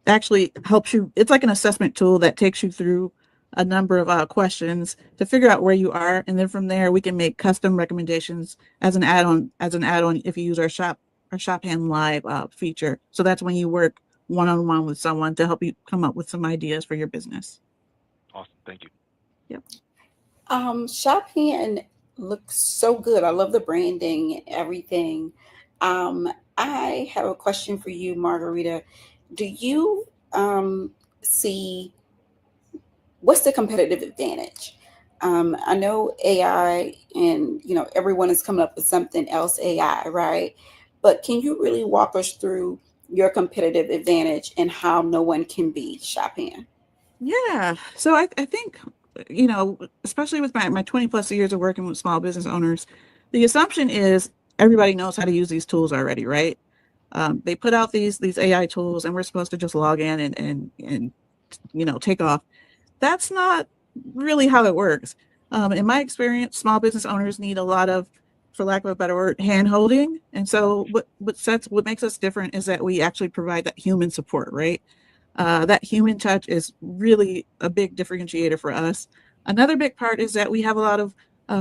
actually helps you. It's like an assessment tool that takes you through a number of questions to figure out where you are, and then from there we can make custom recommendations as an add-on if you use our Shopin Live feature. So that's when you work one-on-one with someone to help you come up with some ideas for your business. Awesome, thank you. Yep. Shopin looks so good. I love the branding, everything. I have a question for you, Margarita. Do you see what's the competitive advantage? I know AI and everyone is coming up with something else AI, right? But can you really walk us through your competitive advantage and how no one can beat Shopin? Yeah. So I think, especially with my 20 plus years of working with small business owners, the assumption is everybody knows how to use these tools already, right? They put out these AI tools and we're supposed to just log in and take off. That's not really how it works. In my experience, small business owners need a lot of, for lack of a better word, hand holding. And so what makes us different is that we actually provide that human support, right? That human touch is really a big differentiator for us. Another big part is that we have a lot of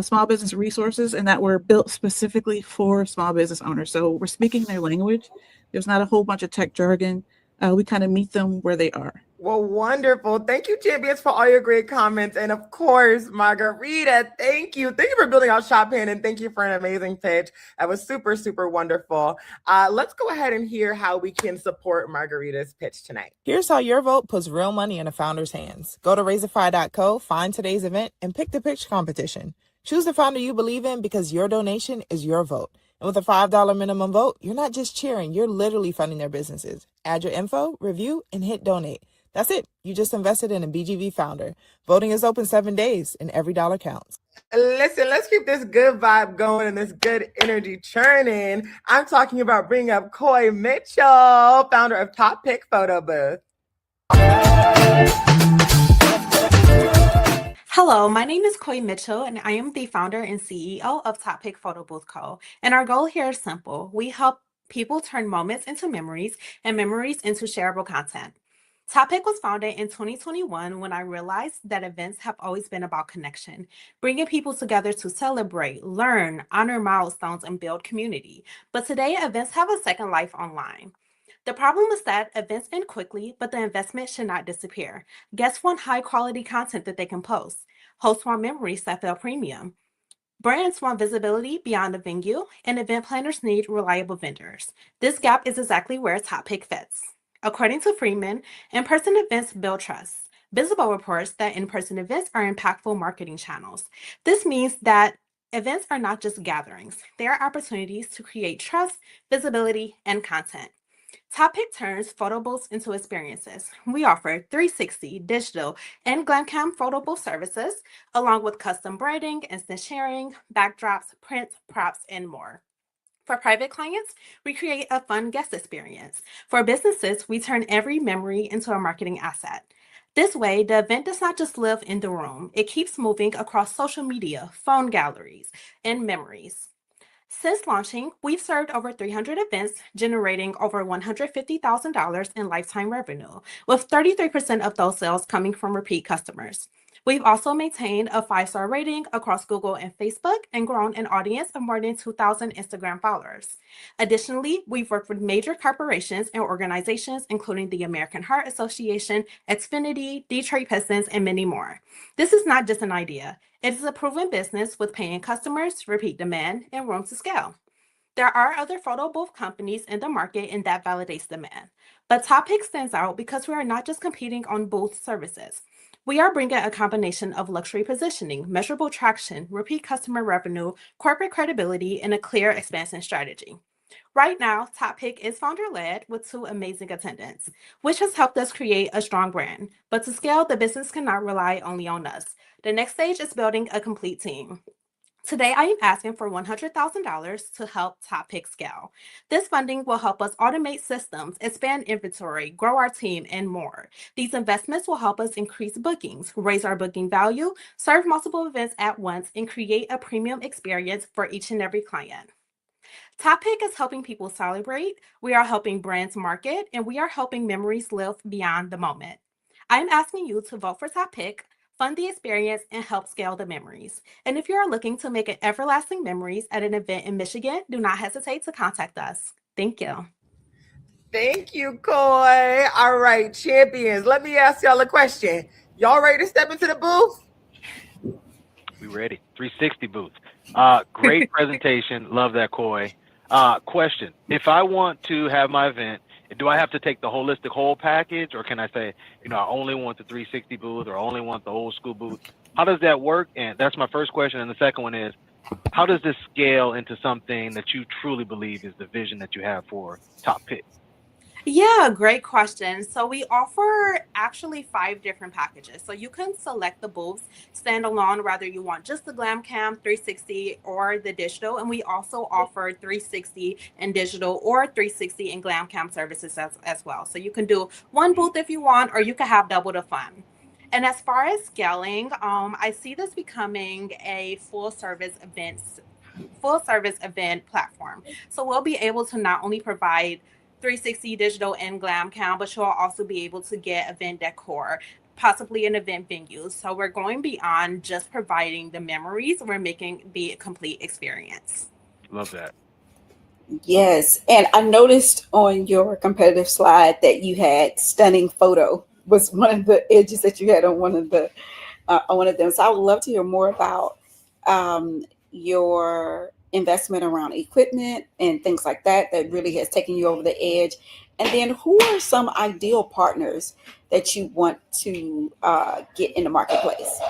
small business resources and that were built specifically for small business owners. So we're speaking their language. There's not a whole bunch of tech jargon. We kind of meet them where they are. Well, wonderful. Thank you, champions, for all your great comments. And of course, Margarita, thank you. Thank you for building out Shopin, and thank you for an amazing pitch. That was super, super wonderful. Let's go ahead and hear how we can support Margarita's pitch tonight. Here's how your vote puts real money in a founder's hands. Go to raisify.co, find today's event, and pick the pitch competition. Choose the founder you believe in because your donation is your vote. And with a $5 minimum vote, you're not just cheering, you're literally funding their businesses. Add your info, review, and hit donate. That's it. You just invested in a BGV founder. Voting is open 7 days, and every dollar counts. Listen, let's keep this good vibe going and this good energy churning. I'm talking about bringing up Coy Mitchell, founder of Top Pick Photo Booth. Hello, my name is Coy Mitchell, and I am the founder and CEO of Top Pick Photo Booth Co. And our goal here is simple. We help people turn moments into memories and memories into shareable content. Top Pick was founded in 2021 when I realized that events have always been about connection, bringing people together to celebrate, learn, honor milestones, and build community. But today, events have a second life online. The problem is that events end quickly, but the investment should not disappear. Guests want high quality content that they can post. Hosts want memories that feel premium. Brands want visibility beyond the venue, and event planners need reliable vendors. This gap is exactly where Top Pick fits. According to Freeman, in-person events build trust. Visible reports that in-person events are impactful marketing channels. This means that events are not just gatherings. They are opportunities to create trust, visibility, and content. Top Pick turns photo booths into experiences. We offer 360 digital and GlamCam photo booth services, along with custom branding, instant sharing, backdrops, prints, props, and more. For private clients, we create a fun guest experience. For businesses, we turn every memory into a marketing asset. This way, the event does not just live in the room, it keeps moving across social media, phone galleries, and memories. Since launching, we've served over 300 events, generating over $150,000 in lifetime revenue, with 33% of those sales coming from repeat customers. We've also maintained a 5-star rating across Google and Facebook and grown an audience of more than 2,000 Instagram followers. Additionally, we've worked with major corporations and organizations, including the American Heart Association, Xfinity, Detroit Pistons, and many more. This is not just an idea. It is a proven business with paying customers, repeat demand, and room to scale. There are other photo booth companies in the market, and that validates demand. But Top Pick stands out because we are not just competing on booth services. We are bringing a combination of luxury positioning, measurable traction, repeat customer revenue, corporate credibility, and a clear expansion strategy. Right now, Top Pick is founder-led with 2 amazing attendants, which has helped us create a strong brand. But to scale, the business cannot rely only on us. The next stage is building a complete team. Today, I am asking for $100,000 to help Top Pick scale. This funding will help us automate systems, expand inventory, grow our team, and more. These investments will help us increase bookings, raise our booking value, serve multiple events at once, and create a premium experience for each and every client. Top Pick is helping people celebrate, we are helping brands market, and we are helping memories live beyond the moment. I'm asking you to vote for Top Pick, fund the experience, and help scale the memories. And if you are looking to make an everlasting memories at an event in Michigan, do not hesitate to contact us. Thank you. Thank you, Coy. All right, champions. Let me ask y'all a question. Y'all ready to step into the booth? We ready. 360 booth. Great presentation. Love that, Coy. Question. If I want to have my event, do I have to take the holistic whole package, or can I say, I only want the 360 booth or I only want the old school booth? How does that work? And that's my first question. And the second one is, how does this scale into something that you truly believe is the vision that you have for Top Pick? Yeah, great question. So we offer actually 5 different packages. So you can select the booths standalone, whether you want just the GlamCam 360 or the digital. And we also offer 360 and digital or 360 and GlamCam services as well. So you can do one booth if you want, or you can have double the fun. And as far as scaling, I see this becoming a full service event platform. So we'll be able to not only provide 360 digital and GlamCam, but you'll also be able to get event decor, possibly an event venue. So we're going beyond just providing the memories. We're making the complete experience. Love that. Yes. And I noticed on your competitive slide that you had stunning photo was one of the edges that you had on one of them. So I would love to hear more about your investment around equipment and things like that really has taken you over the edge. And then who are some ideal partners that you want to get in the marketplace?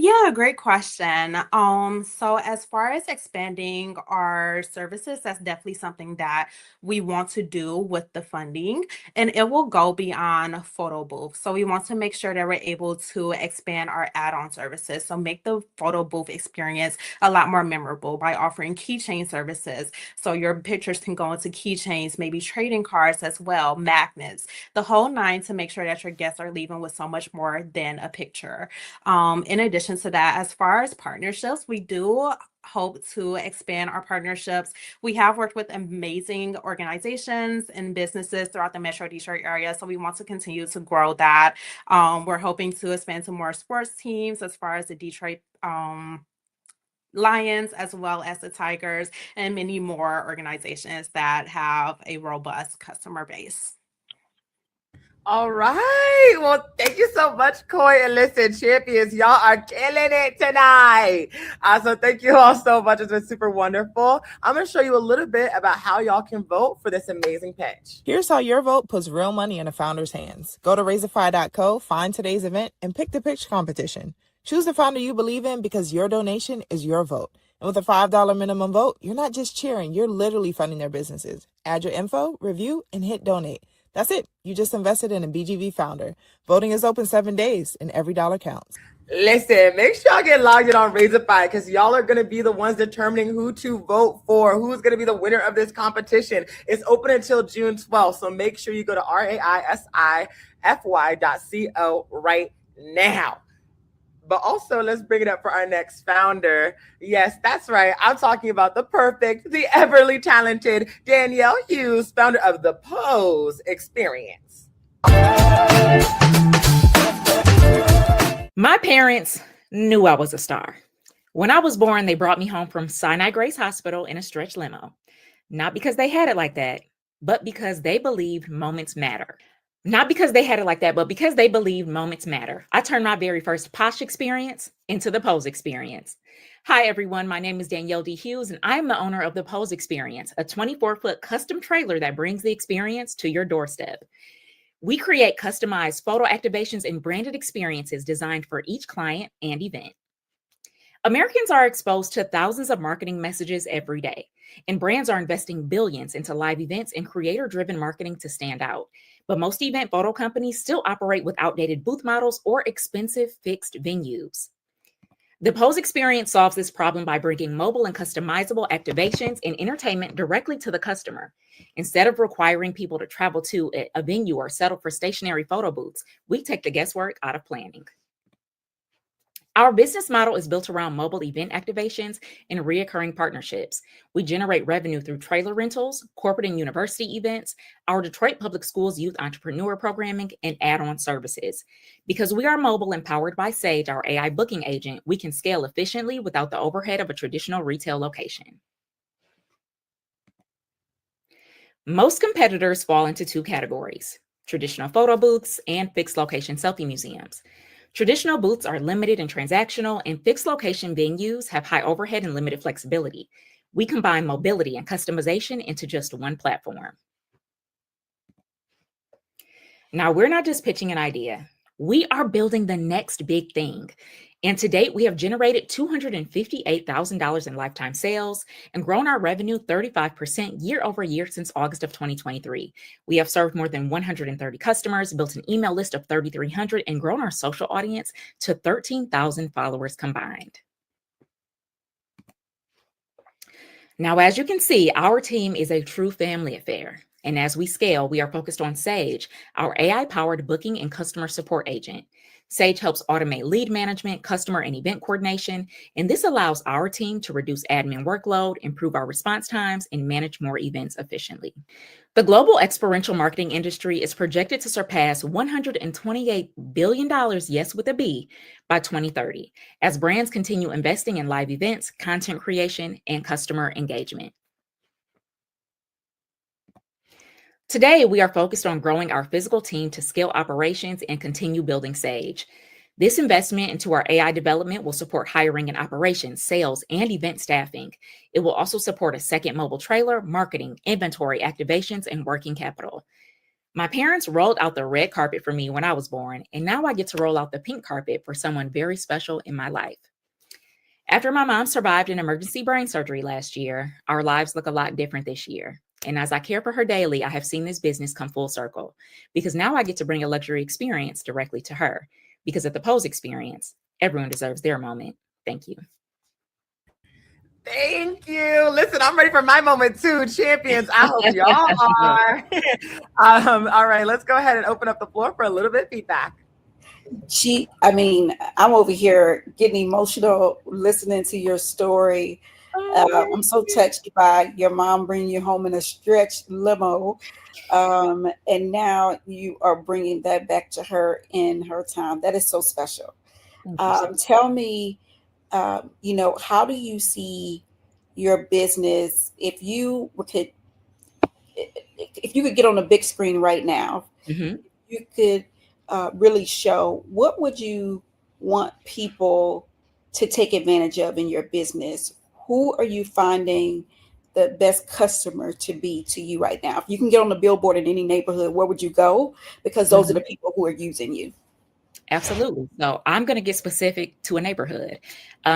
Yeah, great question. So as far as expanding our services, that's definitely something that we want to do with the funding, and it will go beyond photo booth. So we want to make sure that we're able to expand our add-on services. So make the photo booth experience a lot more memorable by offering keychain services. So your pictures can go into keychains, maybe trading cards as well, magnets, the whole nine to make sure that your guests are leaving with so much more than a picture. In addition to that, as far as partnerships, we do hope to expand our partnerships. We have worked with amazing organizations and businesses throughout the Metro Detroit area, so we want to continue to grow that. We're hoping to expand to more sports teams as far as the Detroit Lions, as well as the Tigers, and many more organizations that have a robust customer base. All right. Well, thank you so much, Koi. And listen, champions, y'all are killing it tonight. So thank you all so much. It's been super wonderful. I'm going to show you a little bit about how y'all can vote for this amazing pitch. Here's how your vote puts real money in a founder's hands. Go to Razorfy.co, find today's event, and pick the pitch competition. Choose the founder you believe in because your donation is your vote. And with a $5 minimum vote, you're not just cheering, you're literally funding their businesses. Add your info, review, and hit donate. That's it. You just invested in a BGV founder. Voting is open 7 days, and every dollar counts. Listen, make sure y'all get logged in on Razorfy because y'all are going to be the ones determining who to vote for, who's going to be the winner of this competition. It's open until June 12th, so make sure you go to raisify.co right now. But also, let's bring it up for our next founder. Yes, that's right. I'm talking about the perfect, the everly talented Danielle Hughes, founder of the Pose Experience. My parents knew I was a star. When I was born, they brought me home from Sinai Grace Hospital in a stretch limo. Not because they had it like that, but because they believed moments matter. Not because they had it like that, but because they believed moments matter. I turned my very first Posh experience into the Pose Experience. Hi, everyone. My name is Danielle D. Hughes, and I am the owner of the Pose Experience, a 24-foot custom trailer that brings the experience to your doorstep. We create customized photo activations and branded experiences designed for each client and event. Americans are exposed to thousands of marketing messages every day, and brands are investing billions into live events and creator-driven marketing to stand out. But most event photo companies still operate with outdated booth models or expensive fixed venues. The Pose Experience solves this problem by bringing mobile and customizable activations and entertainment directly to the customer. Instead of requiring people to travel to a venue or settle for stationary photo booths, we take the guesswork out of planning. Our business model is built around mobile event activations and recurring partnerships. We generate revenue through trailer rentals, corporate and university events, our Detroit Public Schools youth entrepreneur programming, and add-on services. Because we are mobile and powered by Sage, our AI booking agent, we can scale efficiently without the overhead of a traditional retail location. Most competitors fall into two categories: traditional photo booths and fixed location selfie museums. Traditional booths are limited and transactional, and fixed location venues have high overhead and limited flexibility. We combine mobility and customization into just one platform. Now, we're not just pitching an idea. We are building the next big thing. And to date, we have generated $258,000 in lifetime sales and grown our revenue 35% year over year since August of 2023. We have served more than 130 customers, built an email list of 3,300, and grown our social audience to 13,000 followers combined. Now, as you can see, our team is a true family affair. And as we scale, we are focused on Sage, our AI-powered booking and customer support agent. Sage helps automate lead management, customer and event coordination, and this allows our team to reduce admin workload, improve our response times, and manage more events efficiently. The global experiential marketing industry is projected to surpass $128 billion, yes with a B, by 2030, as brands continue investing in live events, content creation, and customer engagement. Today, we are focused on growing our physical team to scale operations and continue building Sage. This investment into our AI development will support hiring and operations, sales, and event staffing. It will also support a second mobile trailer, marketing, inventory, activations, and working capital. My parents rolled out the red carpet for me when I was born, and now I get to roll out the pink carpet for someone very special in my life. After my mom survived an emergency brain surgery last year, our lives look a lot different this year. And as I care for her daily, I have seen this business come full circle because now I get to bring a luxury experience directly to her. Because at the Pose experience, everyone deserves their moment. Thank you. Thank you. Listen, I'm ready for my moment too, champions. I hope y'all are. All right, let's go ahead and open up the floor for a little bit of feedback. I'm over here getting emotional listening to your story. I'm so touched by your mom bringing you home in a stretched limo. And now you are bringing that back to her in her time. That is so special. Tell me, how do you see your business if you could get on a big screen right now? Mm-hmm. You could really show, what would you want people to take advantage of in your business? Who are you finding the best customer to be to you right now? If you can get on the billboard in any neighborhood, where would you go? Because those are the people who are using you. Absolutely. So I'm going to get specific to a neighborhood.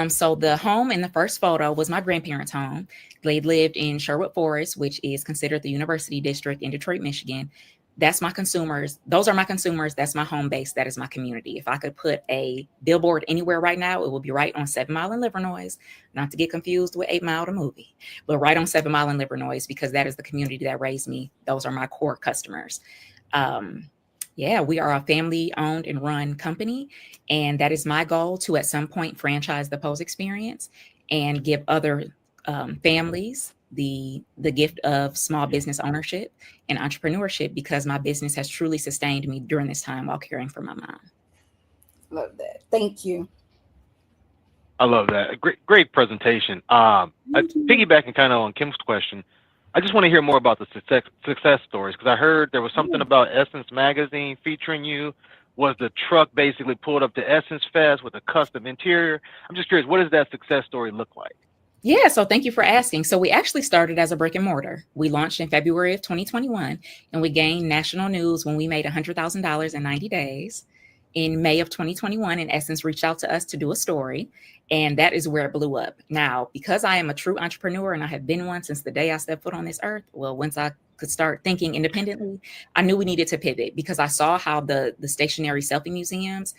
So the home in the first photo was my grandparents' home. They lived in Sherwood Forest, which is considered the University District in Detroit, Michigan. That's my consumers. Those are my consumers. That's my home base. That is my community. If I could put a billboard anywhere right now, it would be right on 7 Mile and Livernois, not to get confused with 8 Mile the movie, but right on 7 Mile and Livernois, because that is the community that raised me. Those are my core customers. Yeah, we are a family-owned and run company, and that is my goal to at some point franchise the Pose experience and give other families the gift of small business ownership and entrepreneurship, because my business has truly sustained me during this time while caring for my mom. Love that. Thank you. I love that. Great presentation. Piggybacking kind of on Kim's question, I just want to hear more about the success stories, because I heard there was something about Essence Magazine featuring you. Was the truck basically pulled up to Essence Fest with a custom interior? I'm just curious, what does that success story look like? Yeah, so thank you for asking. So we actually started as a brick and mortar. We launched in February of 2021, and we gained national news when we made $100,000 in 90 days. In May of 2021, and Essence reached out to us to do a story, and that is where it blew up. Now, because I am a true entrepreneur and I have been one since the day I stepped foot on this earth, well, once I could start thinking independently, I knew we needed to pivot, because I saw how the stationary selfie museums,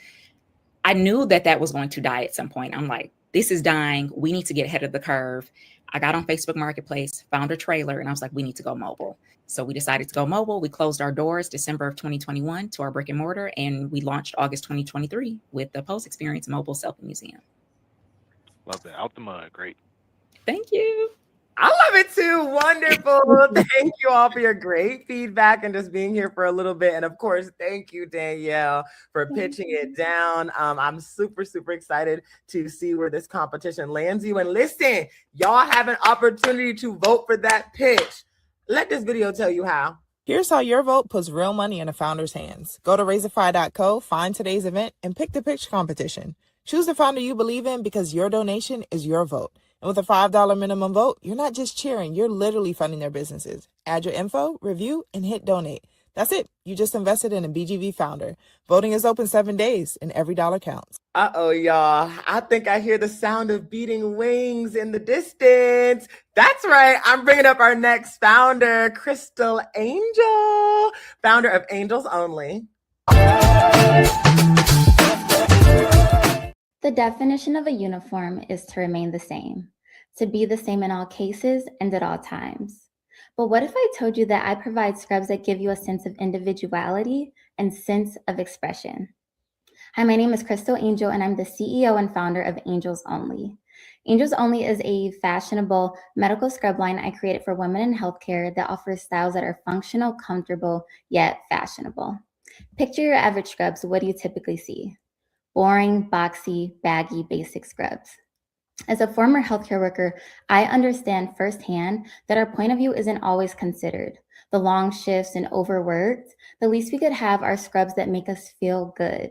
I knew that was going to die at some point. I'm like, this is dying. We need to get ahead of the curve. I got on Facebook Marketplace, found a trailer, and I was like, we need to go mobile. So we decided to go mobile. We closed our doors December of 2021 to our brick and mortar, and we launched August 2023 with the Pose Experience Mobile Selfie Museum. Love that. Out the mud. Great. Thank you. I love it too. Wonderful. Thank you all for your great feedback and just being here for a little bit. And of course, thank you, Danielle, for pitching it down. I'm super, super excited to see where this competition lands you. And listen, y'all have an opportunity to vote for that pitch. Let this video tell you how. Here's how your vote puts real money in a founder's hands. Go to Razorfy.co, find today's event, and pick the pitch competition. Choose the founder you believe in, because your donation is your vote. And with a $5 minimum vote, you're not just cheering, you're literally funding their businesses. Add your info, review, and hit donate. That's it. You just invested in a BGV founder. Voting is open 7 days, and every dollar counts. Uh-oh, y'all. I think I hear the sound of beating wings in the distance. That's right. I'm bringing up our next founder, Crystal Angel, founder of Angels Only. The definition of a uniform is to remain the same, to be the same in all cases and at all times. But what if I told you that I provide scrubs that give you a sense of individuality and sense of expression? Hi, my name is Crystal Angel, and I'm the CEO and founder of Angels Only. Angels Only is a fashionable medical scrub line I created for women in healthcare that offers styles that are functional, comfortable, yet fashionable. Picture your average scrubs. What do you typically see? Boring, boxy, baggy, basic scrubs. As a former healthcare worker, I understand firsthand that our point of view isn't always considered. The long shifts and overworked, the least we could have are scrubs that make us feel good.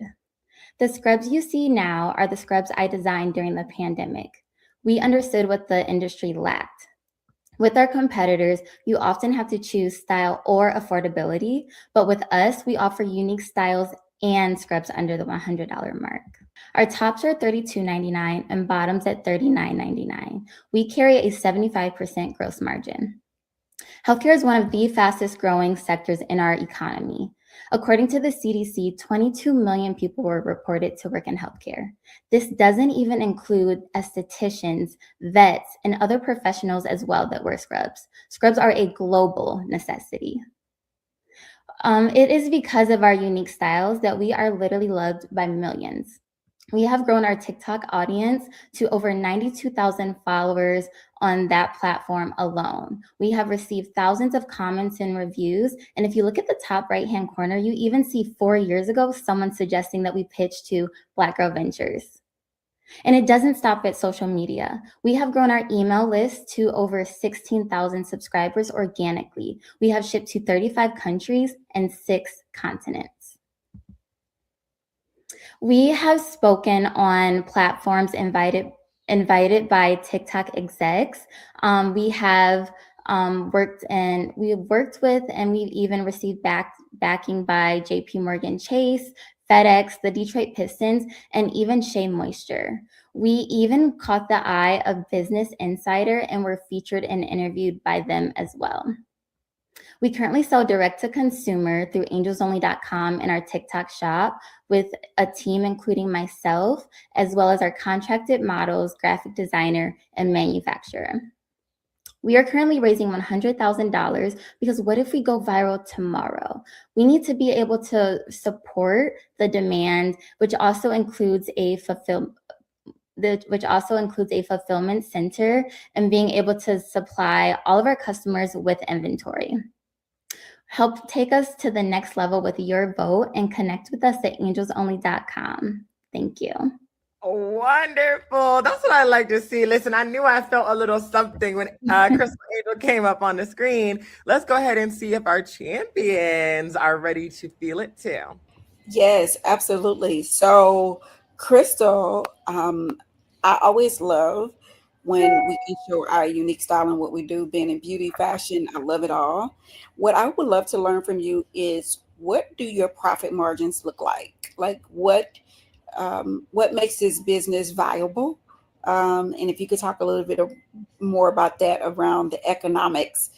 The scrubs you see now are the scrubs I designed during the pandemic. We understood what the industry lacked. With our competitors, you often have to choose style or affordability, but with us, we offer unique styles and scrubs under the $100 mark. Our tops are $32.99 and bottoms at $39.99. We carry a 75% gross margin. Healthcare is one of the fastest growing sectors in our economy. According to the CDC, 22 million people were reported to work in healthcare. This doesn't even include estheticians, vets, and other professionals as well that wear scrubs. Scrubs are a global necessity. It is because of our unique styles that we are literally loved by millions. We have grown our TikTok audience to over 92,000 followers on that platform alone. We have received thousands of comments and reviews. And if you look at the top right-hand corner, you even see 4 years ago, someone suggesting that we pitch to Black Girl Ventures. And it doesn't stop at social media. We have grown our email list to over 16,000 subscribers organically. We have shipped to 35 countries and 6 continents. We have spoken on platforms invited by TikTok execs. We have worked with, and we've even received backing by JP Morgan Chase, FedEx, the Detroit Pistons, and even Shea Moisture. We even caught the eye of Business Insider and were featured and interviewed by them as well. We currently sell direct to consumer through angelsonly.com and our TikTok shop with a team including myself, as well as our contracted models, graphic designer, and manufacturer. We are currently raising $100,000 because what if we go viral tomorrow? We need to be able to support the demand, which also includes a fulfillment center and being able to supply all of our customers with inventory. Help take us to the next level with your vote and connect with us at angelsonly.com. Thank you. Wonderful. That's what I like to see. Listen, I knew I felt a little something when Crystal Angel came up on the screen. Let's go ahead and see if our champions are ready to feel it too. Yes, absolutely. So, Crystal, I always love when we can show our unique style and what we do, being in beauty, fashion. I love it all. What I would love to learn from you is, what do your profit margins look like? Like what makes this business viable? And if you could talk a little bit more about that around the economics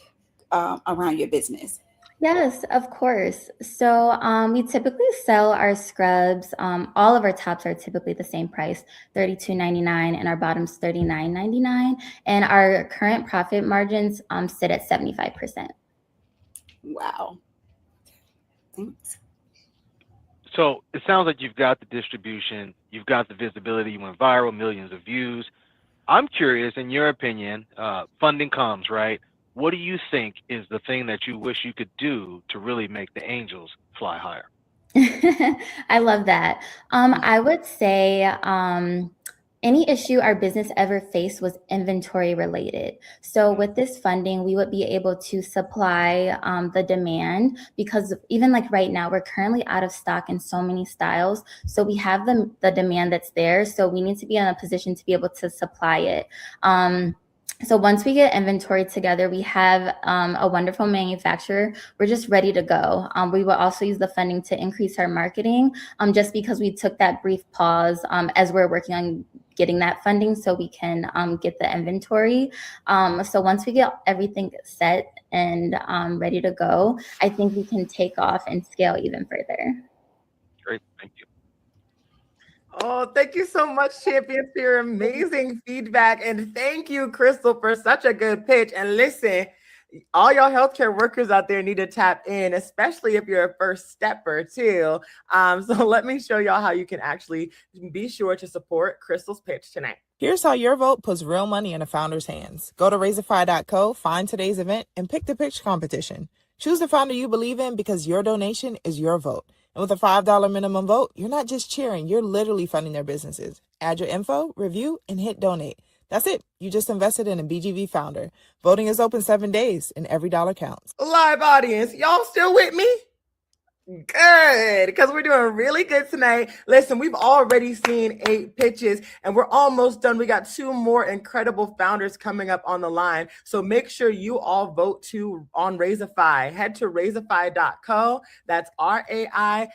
around your business. Yes, of course. So we typically sell our scrubs. All of our tops are typically the same price, $32.99, and our bottoms $39.99. And our current profit margins sit at 75%. Wow. Thanks. So it sounds like you've got the distribution, you've got the visibility, you went viral, millions of views. I'm curious, in your opinion, funding comes, right? What do you think is the thing that you wish you could do to really make the Angels fly higher? I love that. I would say any issue our business ever faced was inventory related. So with this funding, we would be able to supply the demand, because even like right now, we're currently out of stock in so many styles. So we have the demand that's there. So we need to be in a position to be able to supply it. So once we get inventory together, we have a wonderful manufacturer. We're just ready to go. We will also use the funding to increase our marketing, just because we took that brief pause as we're working on getting that funding so we can get the inventory. So once we get everything set and ready to go, I think we can take off and scale even further. Great, thank you. Oh, thank you so much, champions, for your amazing feedback. And thank you, Crystal, for such a good pitch. And listen, all y'all healthcare workers out there need to tap in, especially if you're a first stepper too. So let me show y'all how you can actually be sure to support Crystal's pitch tonight. Here's how your vote puts real money in a founder's hands. Go to Razorfy.co, find today's event, and pick the pitch competition. Choose the founder you believe in, because your donation is your vote. And with a $5 minimum vote, you're not just cheering, you're literally funding their businesses. Add your info, review, and hit donate. That's it. You just invested in a BGV founder. Voting is open 7 days, and every dollar counts. Live audience, y'all still with me? Good, because we're doing really good tonight. Listen, we've already seen 8 pitches and we're almost done. We got 2 more incredible founders coming up on the line. So make sure you all vote too on Raisify. Head to raisify.co. That's RAISIFY.co.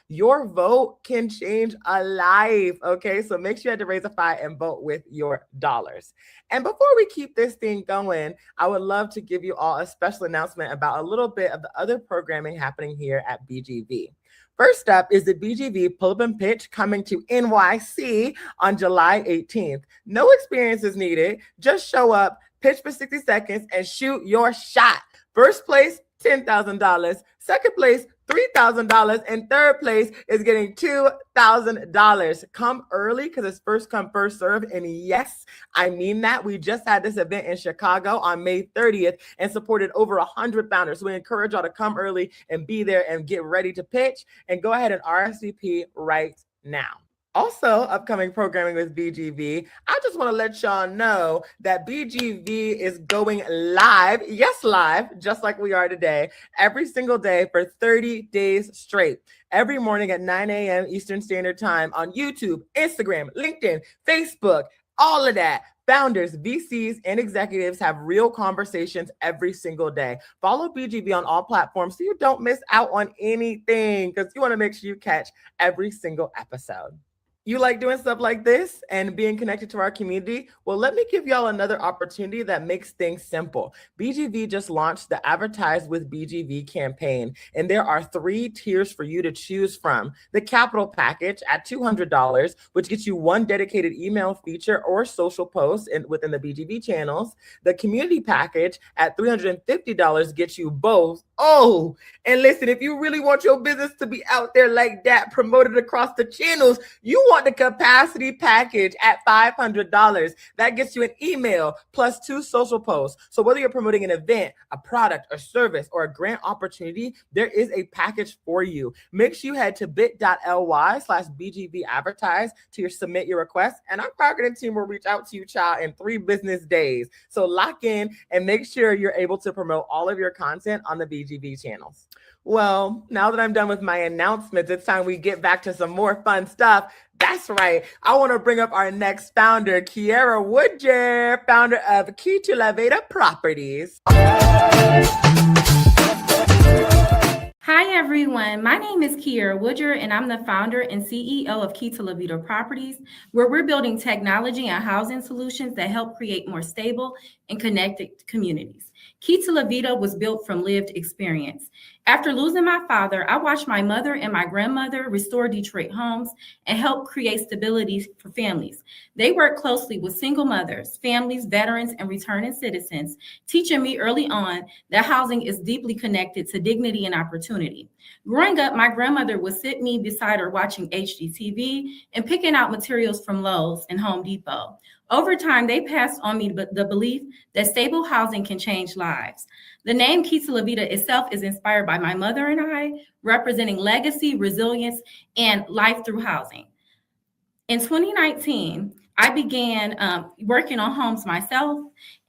Your vote can change a life. Okay, so make sure you head to Raisify and vote with your dollars. And before we keep this thing going, I would love to give you all a special announcement about a little bit of the other programming happening here at BGV. First up is the BGV Pull Up and Pitch coming to NYC on July 18th. No experience is needed. Just show up, pitch for 60 seconds, and shoot your shot. First place, $10,000. Second place, $3,000, and third place is getting $2,000. Come early because it's first come, first serve. And yes, I mean that. We just had this event in Chicago on May 30th and supported over 100 founders. So we encourage y'all to come early and be there and get ready to pitch and go ahead and RSVP right now. Also, upcoming programming with BGV, I just want to let y'all know that BGV is going live, yes, live, just like we are today, every single day for 30 days straight. Every morning at 9 a.m. Eastern Standard Time on YouTube, Instagram, LinkedIn, Facebook, all of that. Founders, VCs, and executives have real conversations every single day. Follow BGV on all platforms so you don't miss out on anything because you want to make sure you catch every single episode. You like doing stuff like this and being connected to our community? Well, let me give y'all another opportunity that makes things simple. BGV just launched the Advertise with BGV campaign, and there are 3 tiers for you to choose from. The Capital Package at $200, which gets you 1 dedicated email feature or social post within the BGV channels. The Community Package at $350 gets you both. Oh, and listen, if you really want your business to be out there like that, promoted across the channels, you want the Capacity Package at $500. That gets you an email plus 2 social posts. So whether you're promoting an event, a product, a service, or a grant opportunity, there is a package for you. Make sure you head to bit.ly/BGV advertise to submit your request, and our marketing team will reach out to you, child, in 3 business days. So lock in and make sure you're able to promote all of your content on the BGV channels. Well, now that I'm done with my announcements, it's time we get back to some more fun stuff. That's right. I want to bring up our next founder, Kiera Woodger, founder of Key to La Vida Properties. Hi, everyone. My name is Kiera Woodger, and I'm the founder and CEO of Key to La Vida Properties, where we're building technology and housing solutions that help create more stable and connected communities. Key to La Vida was built from lived experience. After losing my father, I watched my mother and my grandmother restore Detroit homes and help create stability for families. They work closely with single mothers, families, veterans, and returning citizens, teaching me early on that housing is deeply connected to dignity and opportunity. Growing up, my grandmother would sit me beside her watching HGTV and picking out materials from Lowe's and Home Depot. Over time, they passed on me the belief that stable housing can change lives. The name Key to La Vida itself is inspired by my mother and I, representing legacy, resilience, and life through housing. In 2019, I began working on homes myself,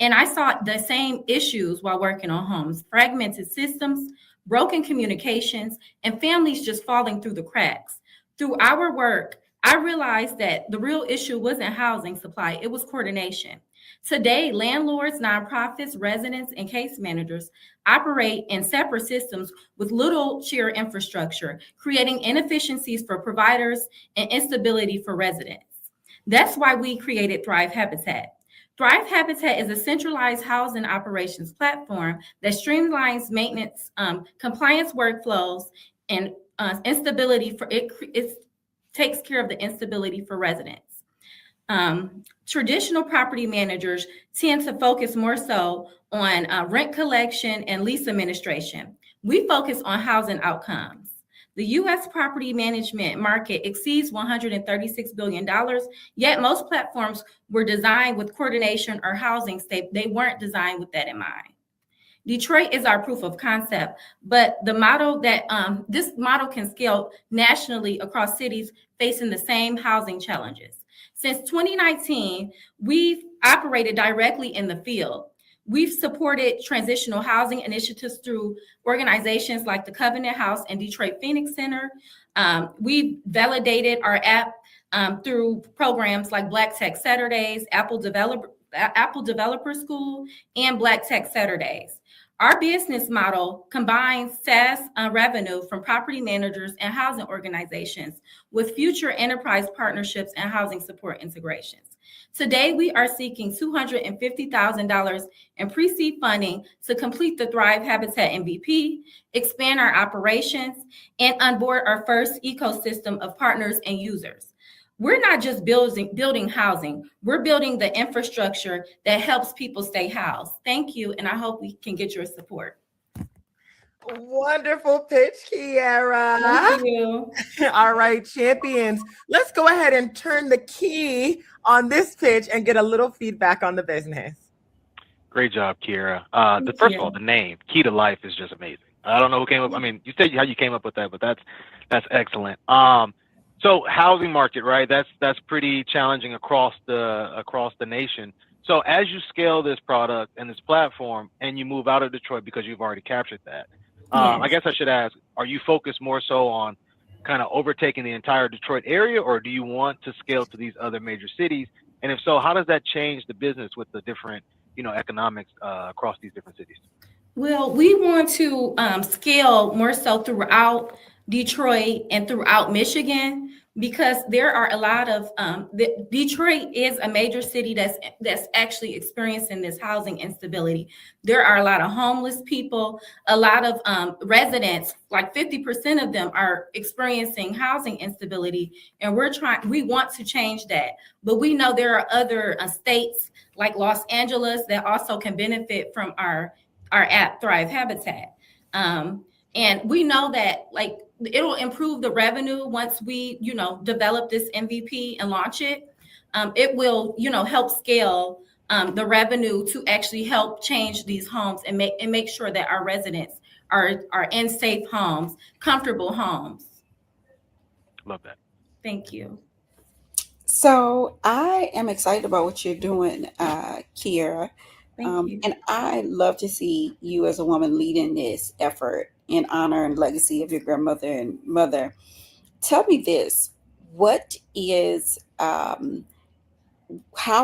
and I saw the same issues while working on homes: fragmented systems, broken communications, and families just falling through the cracks. Through our work, I realized that the real issue wasn't housing supply, it was coordination. Today, landlords, nonprofits, residents, and case managers operate in separate systems with little shared infrastructure, creating inefficiencies for providers and instability for residents. That's why we created Thrive Habitat. Thrive Habitat is a centralized housing operations platform that streamlines maintenance, compliance workflows, and instability for it. It takes care of the instability for residents. Traditional property managers tend to focus more so on rent collection and lease administration. We focus on housing outcomes. The U.S. property management market exceeds $136 billion, yet most platforms were designed with coordination or housing state. They weren't designed with that in mind. Detroit is our proof of concept, but the model that this model can scale nationally across cities facing the same housing challenges. Since 2019, we've operated directly in the field. We've supported transitional housing initiatives through organizations like the Covenant House and Detroit Phoenix Center. We've validated our app through programs like Black Tech Saturdays, Apple Developer School, and Black Tech Saturdays. Our business model combines SaaS revenue from property managers and housing organizations with future enterprise partnerships and housing support integrations. Today, we are seeking $250,000 in pre-seed funding to complete the Thrive Habitat MVP, expand our operations, and onboard our first ecosystem of partners and users. We're not just building housing, we're building the infrastructure that helps people stay housed. Thank you, and I hope we can get your support. Wonderful pitch, Kiera. Thank you. All right, champions. Let's go ahead and turn the key on this pitch and get a little feedback on the business. Great job, Kiera. First of all, the name Key to Life is just amazing. I don't know who came up. I mean, you said how you came up with that, but that's excellent. So housing market, right? That's pretty challenging across the nation. So as you scale this product and this platform, and you move out of Detroit because you've already captured that, I guess I should ask: are you focused more so on kind of overtaking the entire Detroit area, or do you want to scale to these other major cities? And if so, how does that change the business with the different, economics across these different cities? Well, we want to scale more so throughout Detroit and throughout Michigan, because there are a lot of Detroit is a major city that's actually experiencing this housing instability. There are a lot of homeless people, a lot of residents, like 50% of them are experiencing housing instability, and we want to change that. But we know there are other states like Los Angeles that also can benefit from our app Thrive Habitat. And we know that it'll improve the revenue once we, develop this MVP and launch it. It will, help scale the revenue to actually help change these homes and make sure that our residents are in safe homes, comfortable homes. Love that. Thank you. So I am excited about what you're doing, Kiera. Thank you. And I love to see you as a woman leading this effort in honor and legacy of your grandmother and mother. Tell me this: what is, how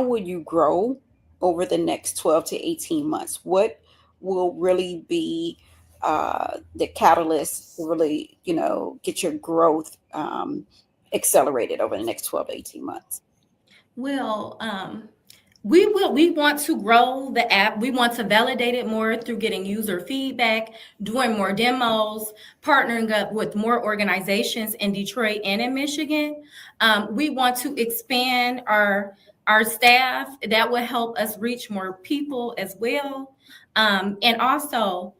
will you grow over the next 12 to 18 months? What will really be the catalyst to really, get your growth accelerated over the next 12 to 18 months? Well, we want to grow the app. We want to validate it more through getting user feedback, doing more demos, partnering up with more organizations in Detroit and in Michigan. We want to expand our staff. That will help us reach more people as well. And also,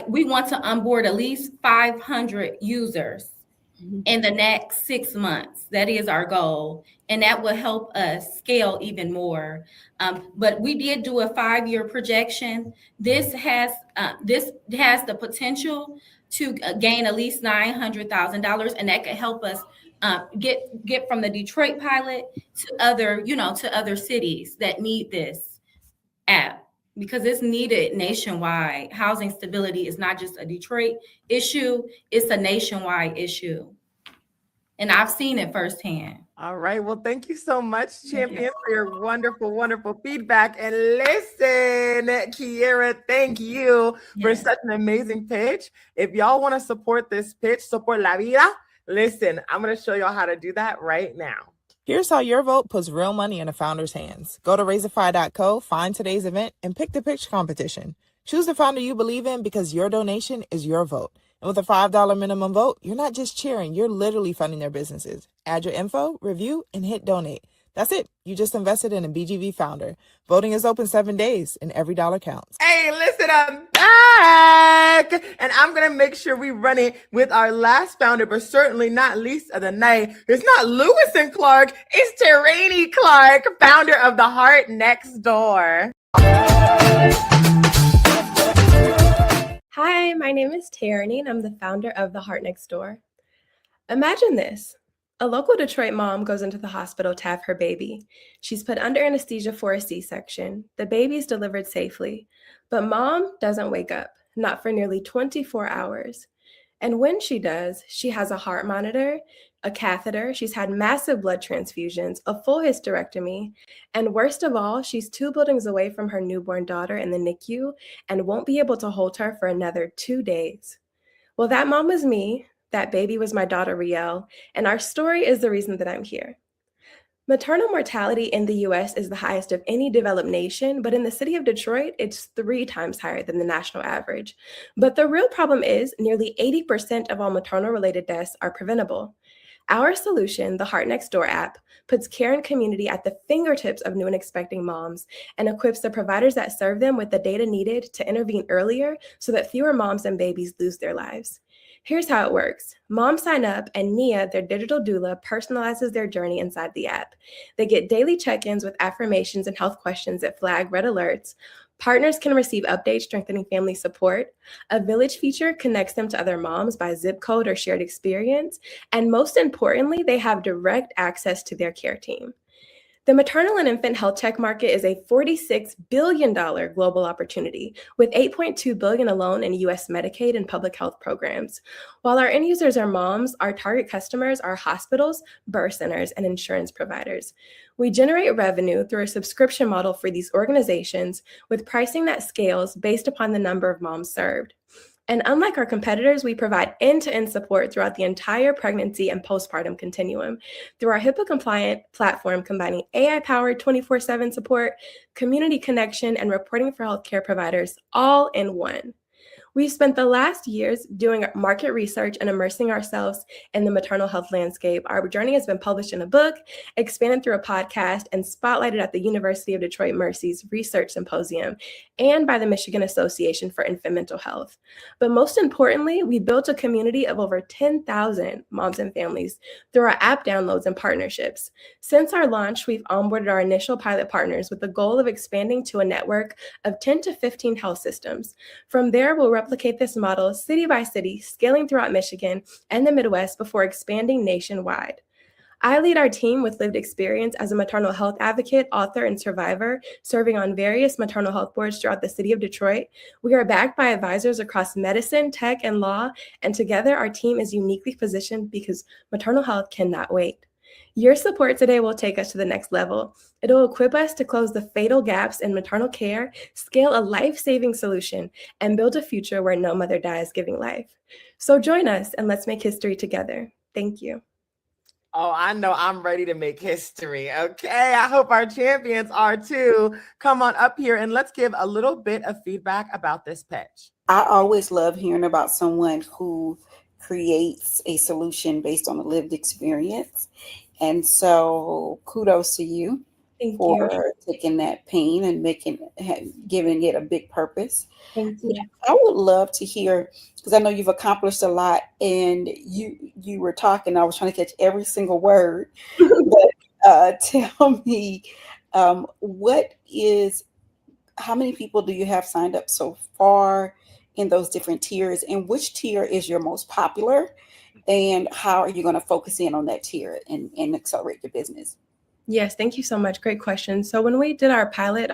we want to onboard at least 500 users in the next 6 months. That is our goal, and that will help us scale even more. But we did do a 5-year projection. This has the potential to gain at least $900,000, and that could help us get from the Detroit pilot to other cities that need this app, because it's needed nationwide. Housing stability is not just a Detroit issue, it's a nationwide issue. And I've seen it firsthand. All right. Well, thank you so much, champion, for your wonderful, wonderful feedback. And listen, Kiera, thank you for such an amazing pitch. If y'all want to support this pitch, support La Vida, listen, I'm going to show y'all how to do that right now. Here's how your vote puts real money in a founder's hands. Go to Razorfy.co, find today's event, and pick the pitch competition. Choose the founder you believe in, because your donation is your vote. And with a $5 minimum vote, you're not just cheering, you're literally funding their businesses. Add your info, review, and hit donate. That's it. You just invested in a BGV founder. Voting is open 7 days, and every dollar counts. Hey, listen, I'm back. And I'm going to make sure we run it with our last founder, but certainly not least of the night. It's not Lewis and Clark, it's Terrainy Clark, founder of The Heart Next Door. Hi, my name is Tierney, and I'm the founder of The Heart Next Door. Imagine this: A local Detroit mom goes into the hospital to have her baby. She's put under anesthesia for a C-section. The baby's delivered safely, but mom doesn't wake up, not for nearly 24 hours. And when she does, she has a heart monitor, a catheter, she's had massive blood transfusions, a full hysterectomy, and worst of all, she's 2 buildings away from her newborn daughter in the NICU and won't be able to hold her for another 2 days. Well, that mom was me, that baby was my daughter Riel, and our story is the reason that I'm here. Maternal mortality in the US is the highest of any developed nation, but in the city of Detroit, it's 3 times higher than the national average. But the real problem is nearly 80% of all maternal related deaths are preventable. Our solution, the Heart Next Door app, puts care and community at the fingertips of new and expecting moms and equips the providers that serve them with the data needed to intervene earlier so that fewer moms and babies lose their lives. Here's how it works. Moms sign up and Nia, their digital doula, personalizes their journey inside the app. They get daily check-ins with affirmations and health questions that flag red alerts. Partners can receive updates strengthening family support. A village feature connects them to other moms by zip code or shared experience. And most importantly, they have direct access to their care team. The maternal and infant health tech market is a $46 billion global opportunity, with $8.2 billion alone in US Medicaid and public health programs. While our end users are moms, our target customers are hospitals, birth centers, and insurance providers. We generate revenue through a subscription model for these organizations with pricing that scales based upon the number of moms served. And unlike our competitors, we provide end-to-end support throughout the entire pregnancy and postpartum continuum through our HIPAA-compliant platform combining AI-powered 24/7 support, community connection, and reporting for healthcare providers all in one. We've spent the last years doing market research and immersing ourselves in the maternal health landscape. Our journey has been published in a book, expanded through a podcast, and spotlighted at the University of Detroit Mercy's Research Symposium and by the Michigan Association for Infant Mental Health. But most importantly, we built a community of over 10,000 moms and families through our app downloads and partnerships. Since our launch, we've onboarded our initial pilot partners with the goal of expanding to a network of 10 to 15 health systems. From there, we'll replicate this model city by city, scaling throughout Michigan and the Midwest before expanding nationwide. I lead our team with lived experience as a maternal health advocate, author, and survivor, serving on various maternal health boards throughout the city of Detroit. We are backed by advisors across medicine, tech, and law, and together our team is uniquely positioned because maternal health cannot wait. Your support today will take us to the next level. It'll equip us to close the fatal gaps in maternal care, scale a life-saving solution, and build a future where no mother dies giving life. So join us and let's make history together. Thank you. Oh, I know I'm ready to make history. Okay, I hope our champions are too. Come on up here and let's give a little bit of feedback about this pitch. I always love hearing about someone who creates a solution based on a lived experience. And so kudos to you for taking that pain and giving it a big purpose. Thank you. I would love to hear, because I know you've accomplished a lot, and you were talking, I was trying to catch every single word, but tell me, how many people do you have signed up so far in those different tiers, and which tier is your most popular, and how are you going to focus in on that tier and accelerate your business? Yes, thank you so much. Great question. So when we did our pilot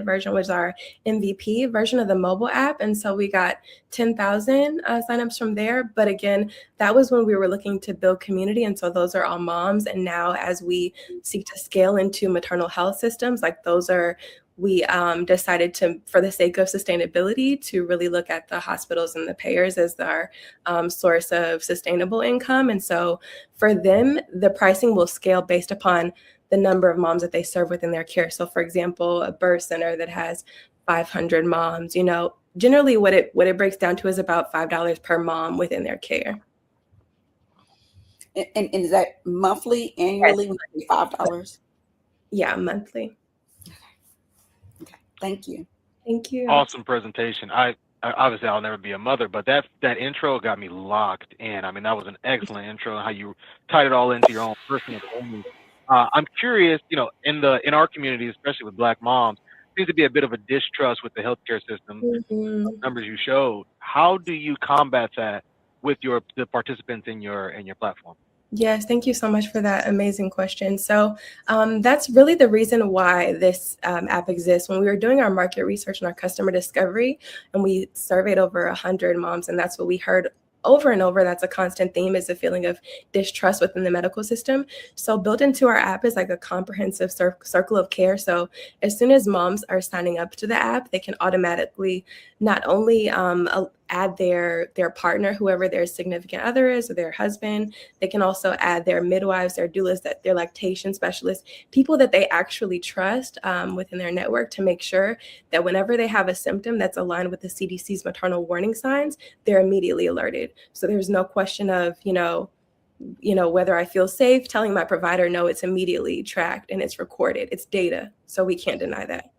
version was our MVP version of the mobile app. And so we got 10,000 signups from there. But again, that was when we were looking to build community. And so those are all moms. And now as we seek to scale into maternal health systems, we decided to, for the sake of sustainability, to really look at the hospitals and the payers as our source of sustainable income. And so for them, the pricing will scale based upon the number of moms that they serve within their care. So for example, a birth center that has 500 moms, generally what it breaks down to is about $5 per mom within their care. And is that monthly, annually, $5? Yeah, monthly. Thank you. Thank you. Awesome presentation. I obviously I'll never be a mother, but that intro got me locked in. I mean, that was an excellent intro, how you tied it all into your own personal journey. I'm curious, in our community, especially with Black moms, seems to be a bit of a distrust with the healthcare system. Numbers you showed. How do you combat that with the participants in your platform? Yes, thank you so much for that amazing question. So that's really the reason why this app exists. When we were doing our market research and our customer discovery, and we surveyed over 100 moms, and that's what we heard over and over, that's a constant theme, is a feeling of distrust within the medical system. So built into our app is like a comprehensive circle of care. So as soon as moms are signing up to the app, they can automatically not only add their partner, whoever their significant other is, or their husband. They can also add their midwives, their doulas, their lactation specialists, people that they actually trust within their network, to make sure that whenever they have a symptom that's aligned with the CDC's maternal warning signs, they're immediately alerted. So there's no question of, whether I feel safe telling my provider, no, it's immediately tracked and it's recorded. It's data. So we can't deny that.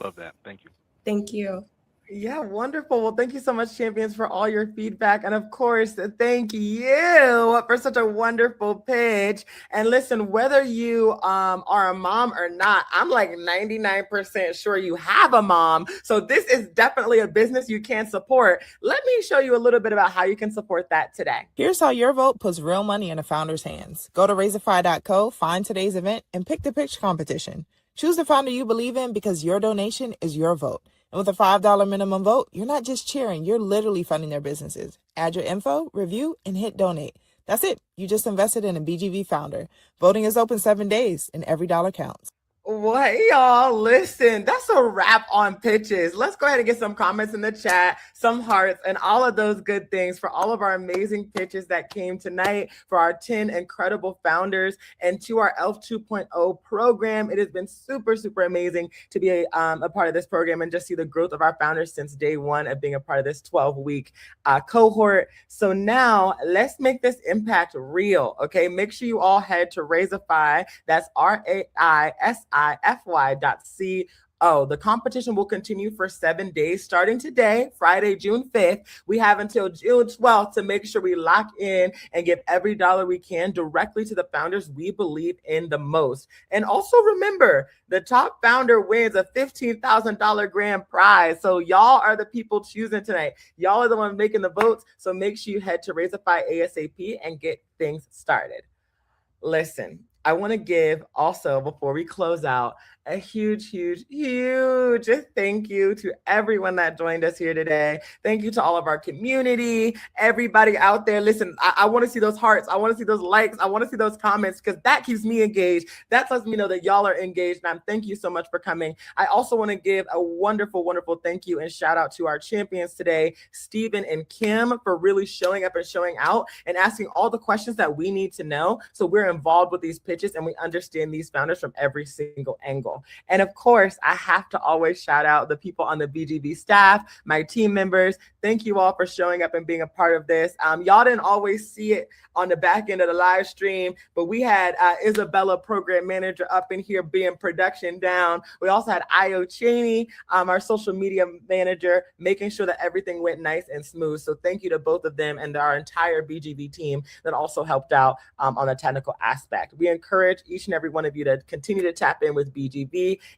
Love that. Thank you. Thank you. Yeah, wonderful. Well, thank you so much, champions, for all your feedback. And of course, thank you for such a wonderful pitch. And listen, whether you are a mom or not, I'm like 99% sure you have a mom. So this is definitely a business you can support. Let me show you a little bit about how you can support that today. Here's how your vote puts real money in a founder's hands. Go to Razorfy.co, find today's event, and pick the pitch competition. Choose the founder you believe in because your donation is your vote. And with a $5 minimum vote, you're not just cheering, you're literally funding their businesses. Add your info, review, and hit donate. That's it. You just invested in a BGV founder. Voting is open 7 days, and every dollar counts. What, y'all? Listen, that's a wrap on pitches. Let's go ahead and get some comments in the chat, some hearts, and all of those good things for all of our amazing pitches that came tonight, for our 10 incredible founders, and to our ELF 2.0 program. It has been super, super amazing to be a part of this program and just see the growth of our founders since day one of being a part of this 12-week cohort. So now let's make this impact real, okay? Make sure you all head to Razorfy. That's RAISIFY.co. The competition will continue for 7 days, starting today, Friday, June 5th. We have until June 12th to make sure we lock in and give every dollar we can directly to the founders we believe in the most. And also remember, the top founder wins a $15,000 grand prize. So y'all are the people choosing tonight. Y'all are the ones making the votes. So make sure you head to Razorfy ASAP and get things started. Listen, I want to give also, before we close out, a huge thank you to everyone that joined us here today. Thank you to all of our community, everybody out there. Listen, I want to see those hearts. I want to see those likes. I want to see those comments, because that keeps me engaged. That lets me know that y'all are engaged. And thank you so much for coming. I also want to give a wonderful, wonderful thank you and shout out to our champions today, Stephen and Kim, for really showing up and showing out and asking all the questions that we need to know. So we're involved with these pitches and we understand these founders from every single angle. And of course, I have to always shout out the people on the BGV staff, my team members. Thank you all for showing up and being a part of this. Y'all didn't always see it on the back end of the live stream, but we had Isabella, program manager, up in here being production down. We also had Io Cheney, our social media manager, making sure that everything went nice and smooth. So thank you to both of them and our entire BGV team that also helped out on the technical aspect. We encourage each and every one of you to continue to tap in with BGV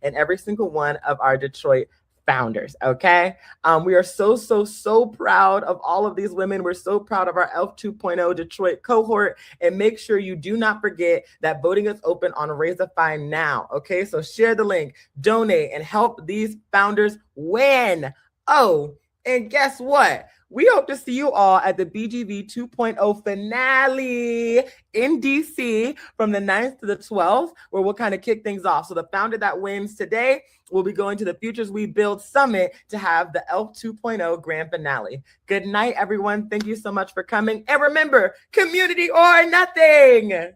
and every single one of our Detroit founders, okay? We are so proud of all of these women. We're so proud of our ELF 2.0 Detroit cohort. And make sure you do not forget that voting is open on Razorfy now, okay? So share the link, donate, and help these founders win. Oh, and guess what? We hope to see you all at the BGV 2.0 finale in DC from the 9th to the 12th, where we'll kind of kick things off. So the founder that wins today will be going to the Futures We Build Summit to have the ELF 2.0 grand finale. Good night, everyone. Thank you so much for coming. And remember, community or nothing.